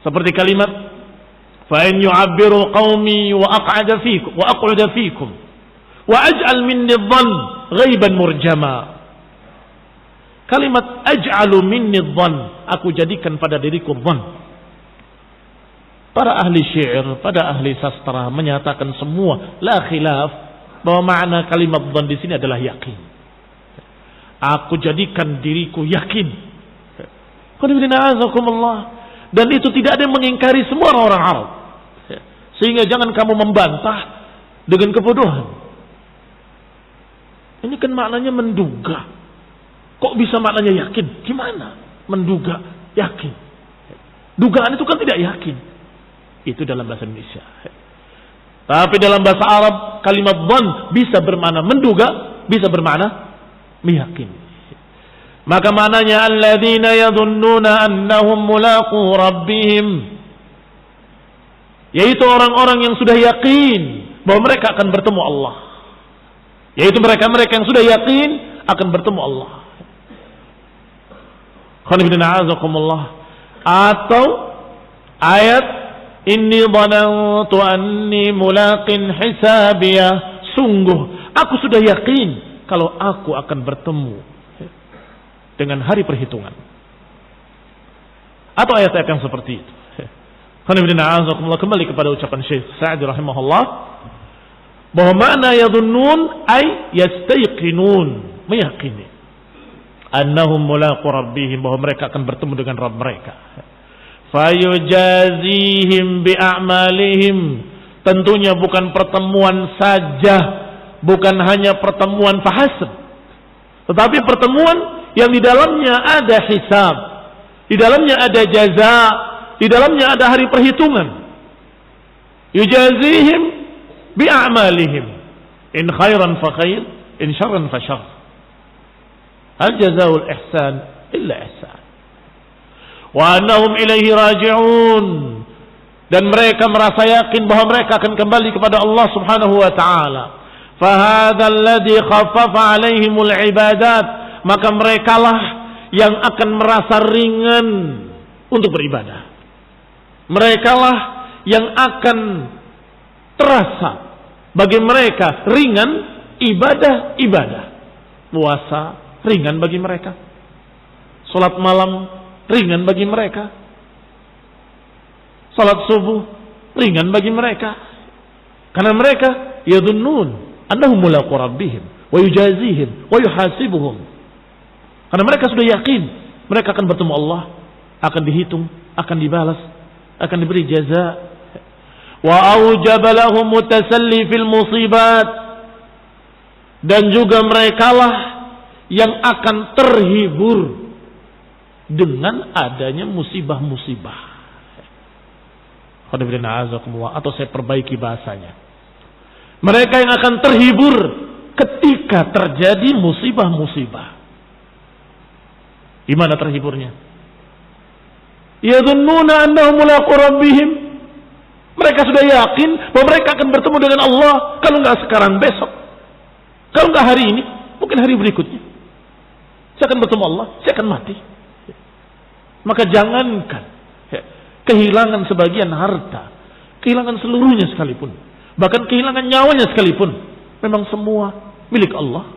Seperti kalimat fa in yu'abbiru qaumi wa aq'uda fikum wa aj'al minni dhann ghaiban murjama. Kalimat aj'alu minni dhann, aku jadikan pada diriku dhann. Para ahli syair, pada ahli sastra menyatakan semua la khilaf bahwa makna kalimat dhann di sini adalah yakin. Aku jadikan diriku yakin. Dan itu tidak ada yang mengingkari semua orang Arab. Sehingga jangan kamu membantah dengan kebodohan. Ini kan maknanya menduga. Kok bisa maknanya yakin? Gimana? Menduga, yakin. Dugaan itu kan tidak yakin. Itu dalam bahasa Indonesia. Tapi dalam bahasa Arab, kalimat dhann bisa bermakna menduga, bisa bermakna meyakini. Maka maknanya alladzina yadhunnuna annahum mulaqu rabbihim, yaitu orang-orang yang sudah yakin bahwa mereka akan bertemu Allah. Yaitu mereka-mereka yang sudah yakin akan bertemu Allah. Atau ayat inni dhanantu anni mulaqin hisabiyah, sungguh aku sudah yakin kalau aku akan bertemu dengan hari perhitungan. Atau ayat-ayat yang seperti itu. Kembali kepada ucapan Syekh Sa'di rahimahullah bahwa makna yadhunnun ay yastayqinun, meyakini annahum mulaqu rabbihim, bahwa mereka akan bertemu dengan Rabb mereka. Fayujazihim bi'amalihim, tentunya bukan pertemuan saja, bukan hanya pertemuan fahasab, tetapi pertemuan yang di dalamnya ada hisab, di dalamnya ada jaza, di dalamnya ada hari perhitungan. Yujazihim bi'amalihim, in khairan fa khair, in syarran fa syarr. Hal jazaa'ul ihsan illa ihsan. Wa annahum ilaihi raji'un, dan mereka merasa yakin bahwa mereka akan kembali kepada Allah Subhanahu wa taala. Fa hadzal ladzi khaffafa 'alaihimul ibadat, maka merekalah yang akan merasa ringan untuk beribadah. Merekalah yang akan terasa bagi mereka ringan ibadah-ibadah. Puasa ringan bagi mereka, salat malam ringan bagi mereka, salat subuh ringan bagi mereka, karena mereka yadhunnun annahum mulaqu rabbihim wa yujazihim wa yuhasibuhum, karena mereka sudah yakin mereka akan bertemu Allah, akan dihitung, akan dibalas, akan diberi jaza. Wa aujaba lahum mutasalli fil musibat, dan juga merekalah yang akan terhibur dengan adanya musibah-musibah. Atau saya perbaiki bahasanya, mereka yang akan terhibur ketika terjadi musibah-musibah. Gimana terhiburnya? Yadhunnuna annahum mulaqu rabbihim, mereka sudah yakin bahwa mereka akan bertemu dengan Allah, kalau enggak sekarang besok, kalau enggak hari ini mungkin hari berikutnya. Saya akan bertemu Allah, saya akan mati. Maka jangankan kehilangan sebagian harta, kehilangan seluruhnya sekalipun, bahkan kehilangan nyawanya sekalipun, memang semua milik Allah,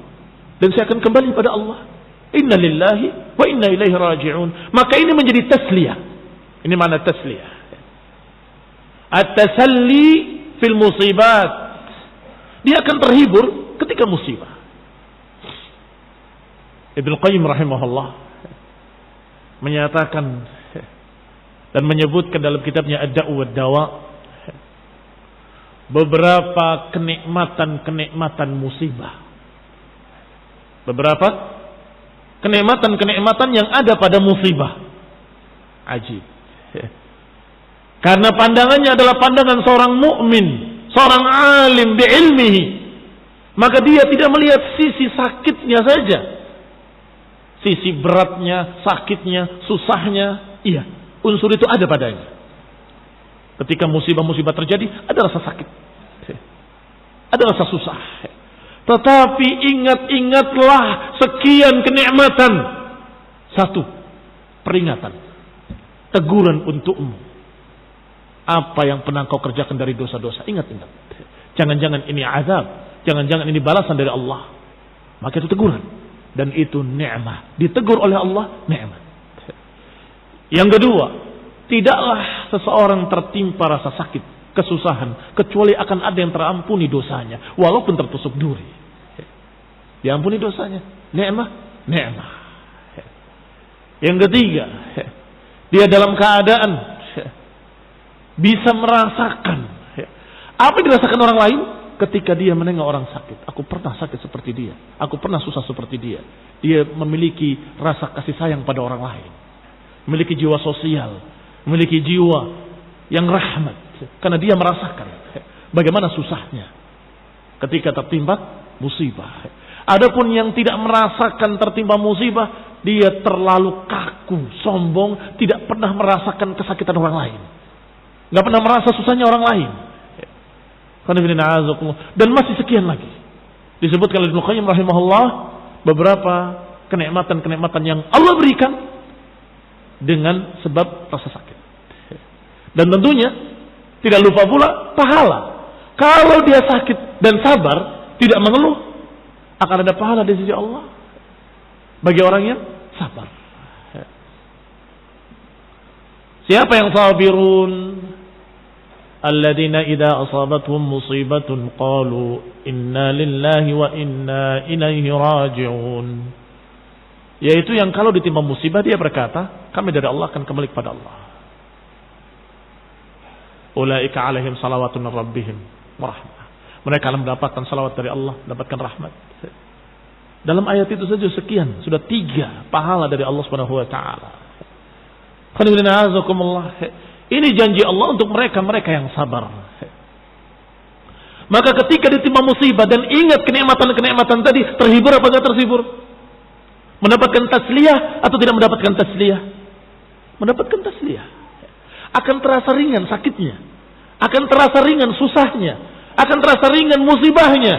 dan saya akan kembali pada Allah. Inna lillahi wa inna ilaihi raji'un. Maka ini menjadi tasliyah. Ini mana tasliyah? At-tasalli fil musibat. Dia akan terhibur ketika musibah. Ibnu Qayyim rahimahullah menyatakan dan menyebutkan dalam kitabnya Ad-Da'u wad-Dawa beberapa kenikmatan-kenikmatan musibah. Beberapa kenikmatan-kenikmatan yang ada pada musibah. Ajib. Karena pandangannya adalah pandangan seorang mukmin, seorang alim bi ilmihi, maka dia tidak melihat sisi sakitnya saja. Sisi beratnya, sakitnya, susahnya, iya, unsur itu ada padanya. Ketika musibah-musibah terjadi, ada rasa sakit, ada rasa susah. Tetapi ingat-ingatlah sekian kenikmatan. Satu, peringatan, teguran untukmu. Apa yang pernah kau kerjakan dari dosa-dosa? Ingat-ingat. Jangan-jangan ini azab. Jangan-jangan ini balasan dari Allah. Maka itu teguran. Dan itu ni'mah. Ditegur oleh Allah, ni'mah. Yang kedua, tidaklah seseorang tertimpa rasa sakit, kesusahan, kecuali akan ada yang terampuni dosanya. Walaupun tertusuk duri. Diampuni dosanya. Ni'mah, ni'mah. Yang ketiga, dia dalam keadaan bisa merasakan apa yang dirasakan orang lain ketika dia menengok orang sakit. Aku pernah sakit seperti dia. Aku pernah susah seperti dia. Dia memiliki rasa kasih sayang pada orang lain. Memiliki jiwa sosial. Memiliki jiwa yang rahmat. Karena dia merasakan bagaimana susahnya ketika tertimpa musibah. Adapun yang tidak merasakan tertimpa musibah, dia terlalu kaku, sombong, tidak pernah merasakan kesakitan orang lain. Gak pernah merasa susahnya orang lain. Dan masih sekian lagi. Disebutkan oleh Ibnu Qayyim rahimahullah beberapa kenikmatan-kenikmatan yang Allah berikan dengan sebab rasa sakit. Dan tentunya tidak lupa pula pahala. Kalau dia sakit dan sabar, tidak mengeluh, akan ada pahala di sisi Allah bagi orang yang sabar. Siapa yang sabirun? Alladzina idza asabatuhum musibatun qalu inna lillahi wa inna ilaihi raji'un. Yaitu yang kalau ditimpa musibah dia berkata, kami dari Allah akan kembali kepada Allah. Ulaika alaihim salawatun min rabbihim wa rahmah. Mereka akan mendapatkan salawat dari Allah, mendapatkan rahmat. Dalam ayat itu saja sekian, sudah 3 pahala dari Allah Subhanahu wa taala. Ini janji Allah untuk mereka-mereka yang sabar. Maka ketika ditimpa musibah dan ingat kenikmatan-kenikmatan tadi, terhibur apa tidak terhibur? Mendapatkan tasliyah atau tidak mendapatkan tasliyah? Mendapatkan tasliyah. Akan terasa ringan sakitnya, akan terasa ringan susahnya, akan terasa ringan musibahnya,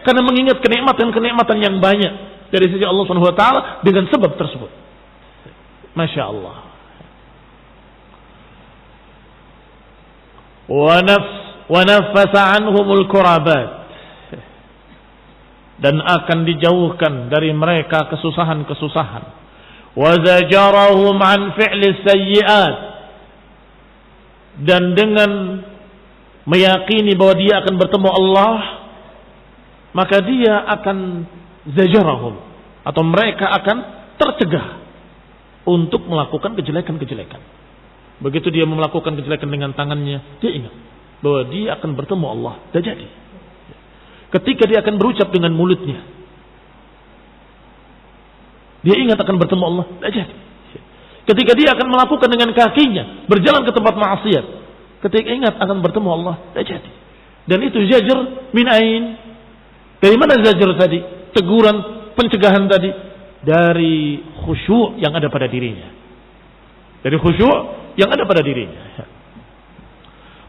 karena mengingat kenikmatan-kenikmatan yang banyak dari sisi Allah Subhanahu wa taala dengan sebab tersebut. Masya Allah. Wa nafasa anhumul kurabat, dan akan dijauhkan dari mereka kesusahan-kesusahan. Wa zajarahum an fi'lis sayyi'at, dan dengan meyakini bahwa dia akan bertemu Allah, maka dia akan zajarahum, atau mereka akan tercegah untuk melakukan kejelekan-kejelekan. Begitu dia melakukan kejelekan dengan tangannya, dia ingat bahwa dia akan bertemu Allah. Dah jadi. Ketika dia akan berucap dengan mulutnya, dia ingat akan bertemu Allah. Dah jadi. Ketika dia akan melakukan dengan kakinya, berjalan ke tempat maksiat, ketika ingat akan bertemu Allah. Dah jadi. Dan itu zajar min ain. Dari mana zajar tadi? Teguran, pencegahan tadi dari khusyuk yang ada pada dirinya. Dari khusyuk yang ada pada dirinya.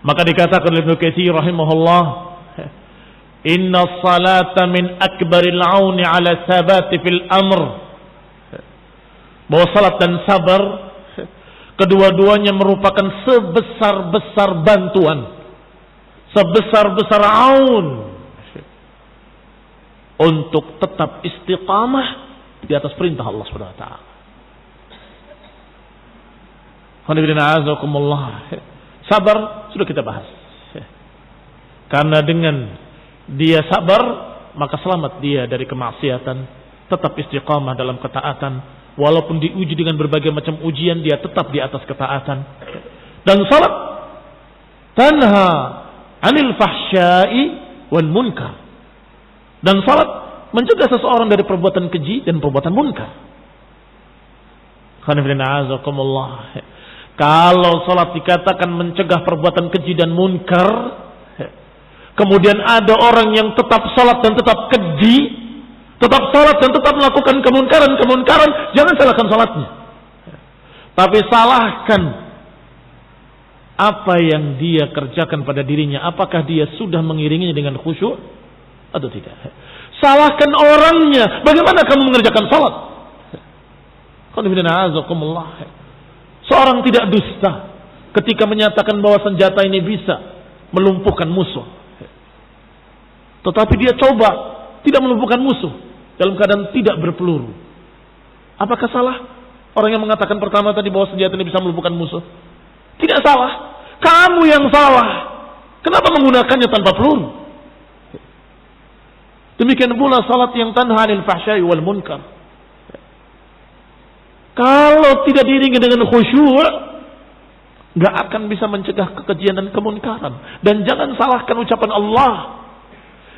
Maka dikatakan oleh Ibnu Katsir rahimahullah, inna salata min akbaril auni ala sabati fil amr. Bahwa salat dan sabar kedua-duanya merupakan sebesar-besar bantuan, sebesar-besar aun untuk tetap istiqamah di atas perintah Allah Subhanahu wa taala. Sabar sudah kita bahas. Karena dengan dia sabar, maka selamat dia dari kemaksiatan, tetap istiqamah dalam ketaatan, walaupun diuji dengan berbagai macam ujian, dia tetap di atas ketaatan. Dan salat tanha 'anil fahsya'i wal munkar. Dan salat mencegah seseorang dari perbuatan keji dan perbuatan munkar. Kalau salat dikatakan mencegah perbuatan keji dan munkar, kemudian ada orang yang tetap salat dan tetap keji, tetap salat dan tetap melakukan kemunkaran, jangan salahkan salatnya. Tapi salahkan apa yang dia kerjakan pada dirinya, apakah dia sudah mengiringinya dengan khusyuk atau tidak. Salahkan orangnya, bagaimana kamu mengerjakan salat? Seorang tidak dusta, ketika menyatakan bahwa senjata ini bisa melumpuhkan musuh. Tetapi dia coba tidak melumpuhkan musuh dalam keadaan tidak berpeluru. Apakah salah orang yang mengatakan pertama tadi bahwa senjata ini bisa melumpuhkan musuh? Tidak salah. Kamu yang salah. Kenapa menggunakannya tanpa peluru? Demikian pula salat yang tanha 'anil fahsya'i wal munkar. Kalau tidak diiringi dengan khusyuk, nggak akan bisa mencegah kekejian dan kemunkaran. Dan jangan salahkan ucapan Allah.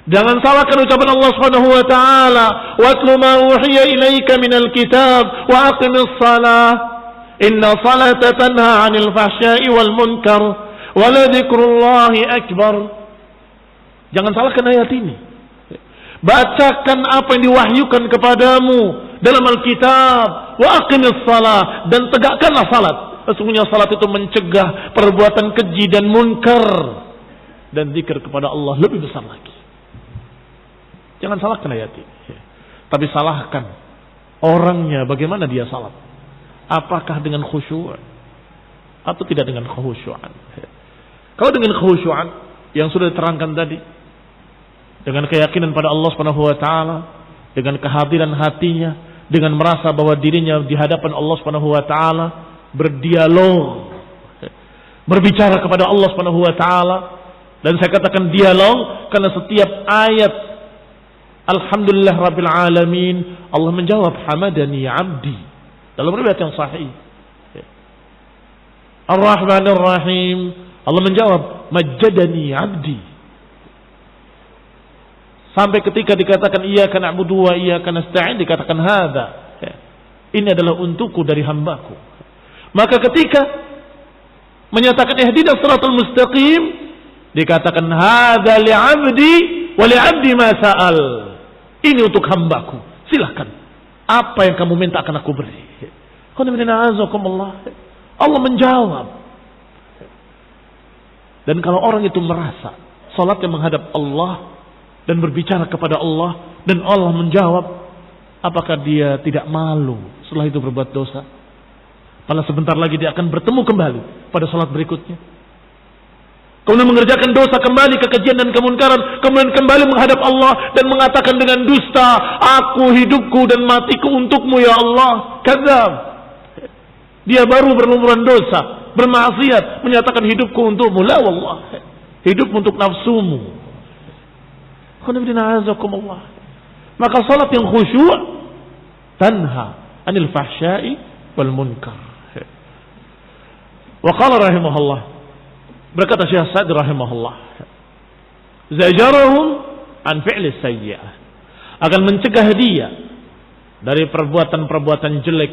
Jangan salahkan ucapan Allah Subhanahu wa taala, "Watlu ma uhiya ilaika minal kitab wa aqimis shalah. Inna salata tanha 'anil fahsya'i wal munkar wa la dzikrullahi akbar." Jangan salahkan ayat ini. Bacakan apa yang diwahyukan kepadamu dalam Alkitab, wa aqimis shalah, dan tegakkanlah salat. Sesungguhnya salat itu mencegah perbuatan keji dan munkar, dan zikir kepada Allah lebih besar lagi. Jangan salahkan ayat ini. Tapi salahkan orangnya, bagaimana dia salat. Apakah dengan khusyuk atau tidak dengan khusyuan. Kalau dengan khusyuan yang sudah diterangkan tadi, dengan keyakinan pada Allah Subhanahu wa taala, dengan kehadiran hatinya, dengan merasa bahwa dirinya di hadapan Allah Subhanahu wa taala, berdialog, berbicara kepada Allah Subhanahu wa taala. Dan saya katakan dialog karena setiap ayat Alhamdulillah Rabbil Alamin, Allah menjawab hamadani abdi dalam riwayat yang sahih. Ar-Rahmanir Rahim, Allah menjawab majjadani abdi. Sampai ketika dikatakan iyyaka na'budu wa iyyaka nasta'in, dikatakan hadza, ini adalah untukku dari hambaku. Maka ketika menyatakan ihdinas siratal mustaqim, dikatakan hadza li'abdi wa li'abdi ma sa'al. Ini untuk hambaku, silahkan apa yang kamu minta akan aku beri. Allah menjawab. Dan kalau orang itu merasa salatnya menghadap Allah dan berbicara kepada Allah, dan Allah menjawab, apakah dia tidak malu setelah itu berbuat dosa? Karena sebentar lagi dia akan bertemu kembali pada salat berikutnya. Kemudian mengerjakan dosa kembali, kekejian dan kemunkaran, kemudian kembali menghadap Allah dan mengatakan dengan dusta, aku hidupku dan matiku untukmu ya Allah. Kadzab. Dia baru berlumuran dosa, bermaksiat, menyatakan hidupku untukmu. La wallah. Hidup untuk nafsumu. Maka salat yang khusyuk tanha 'anil fahsya'i wal munkar. Wa qala rahimahullah, berkata Syekh Sa'di rahimahullah, zajarahum an fi'li sayyi'ah, akan mencegah dia dari perbuatan-perbuatan jelek.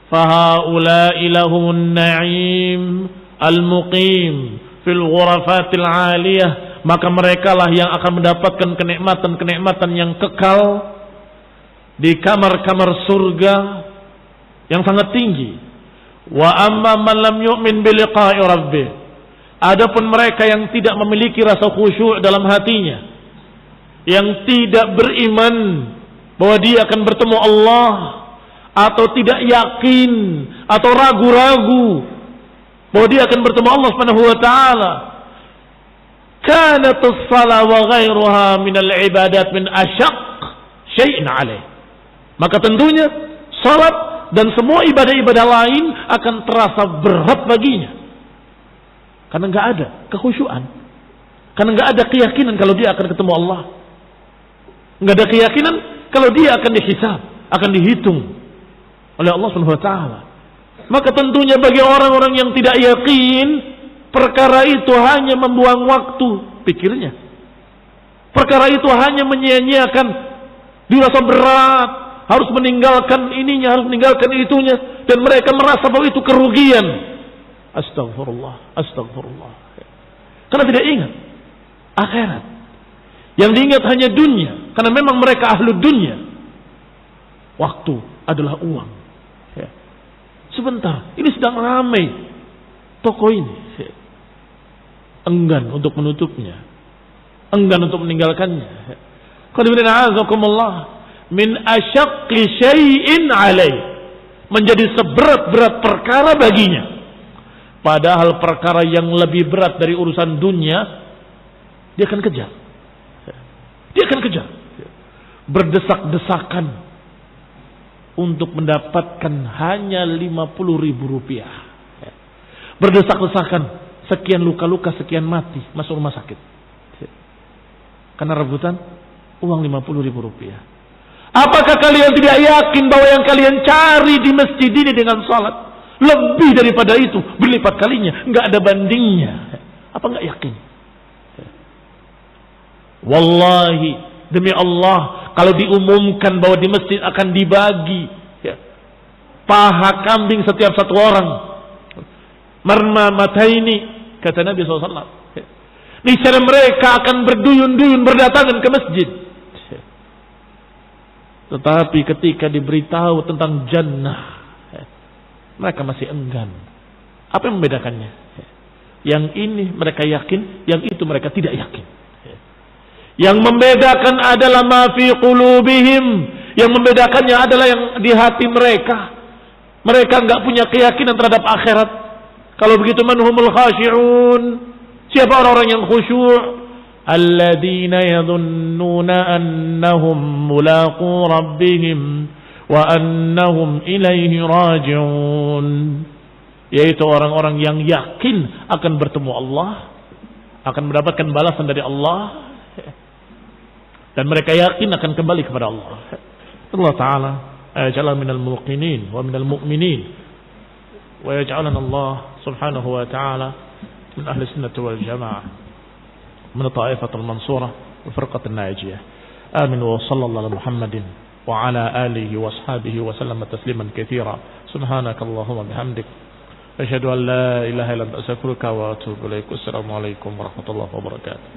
Fahaula'i lahumun na'im al-muqim fil ghurafatil 'aliyah, maka merekalah yang akan mendapatkan kenikmatan-kenikmatan yang kekal di kamar-kamar surga yang sangat tinggi. Wa amma man lam yu'min bi liqa'i rabbih, adapun mereka yang tidak memiliki rasa khusyuk dalam hatinya, yang tidak beriman bahwa dia akan bertemu Allah, atau tidak yakin atau ragu-ragu bahwa dia akan bertemu Allah Subhanahu wa taala, kanatus shalah wa ghairuha minal ibadat min asyaq syai'in alaih, maka tentunya salat dan semua ibadah-ibadah lain akan terasa berat baginya. Karena nggak ada kekhusyuan, karena nggak ada keyakinan kalau dia akan ketemu Allah, nggak ada keyakinan kalau dia akan dihisab, akan dihitung oleh Allah Subhanahu wa taala. Maka tentunya bagi orang-orang yang tidak yakin, perkara itu hanya membuang waktu pikirnya. Perkara itu hanya menyia-nyiakan, dirasa berat, harus meninggalkan ininya, harus meninggalkan itunya, dan mereka merasa bahwa itu kerugian. Astagfirullah, astagfirullah. Karena tidak ingat akhirat. Yang diingat hanya dunia, karena memang mereka ahlu dunia. Waktu adalah uang. Sebentar, ini sedang ramai toko ini. Enggan untuk menutupnya, enggan untuk meninggalkannya. Min asyaqqi syai'in alaih, menjadi seberat-berat perkara baginya. Padahal perkara yang lebih berat dari urusan dunia, dia akan kejar. Dia akan kejar. Berdesak-desakan untuk mendapatkan hanya 50.000 rupiah. Berdesak-desakan, sekian luka-luka, sekian mati, masuk rumah sakit. Karena rebutan uang 50.000 rupiah. Apakah kalian tidak yakin bahwa yang kalian cari di masjid ini dengan salat lebih daripada itu, berlipat kalinya, nggak ada bandingnya? Apa nggak yakin? Wallahi, demi Allah, kalau diumumkan bahwa di masjid akan dibagi paha kambing setiap satu orang, marma mataini, kata Nabi SAW, niscaya mereka akan berduyun-duyun berdatangan ke masjid. Tetapi ketika diberitahu tentang jannah, mereka masih enggan. Apa yang membedakannya? Yang ini mereka yakin, yang itu mereka tidak yakin. Yang membedakan adalah ma fi qulubihim. Yang membedakannya adalah yang di hati mereka. Mereka enggak punya keyakinan terhadap akhirat. Kalau begitu, manhumul khashi'un. Siapa orang-orang yang khusyuk? Alladzina yadhunnuna annahum mulaqu rabbihim wa annahum ilaihi raji'un. Yaitu orang-orang yang yakin akan bertemu Allah, akan mendapatkan balasan dari Allah, dan mereka yakin akan kembali kepada Allah. Allah Ta'ala aj'alna minal muqinin wa minal mu'minin, wa yaj'alana Allah subhanahu wa ta'ala min ahli sunnati wal jamaah, من الطائفة المنصورة وفرقة الناجية. آمين. وصلى الله على محمد وعلى آله وأصحابه وسلم تسليما كثيرا. سبحانك اللهم وبحمدك أشهد أن لا إله إلا أنت أستغفرك وأتوب إليك. السلام عليكم ورحمة الله وبركاته.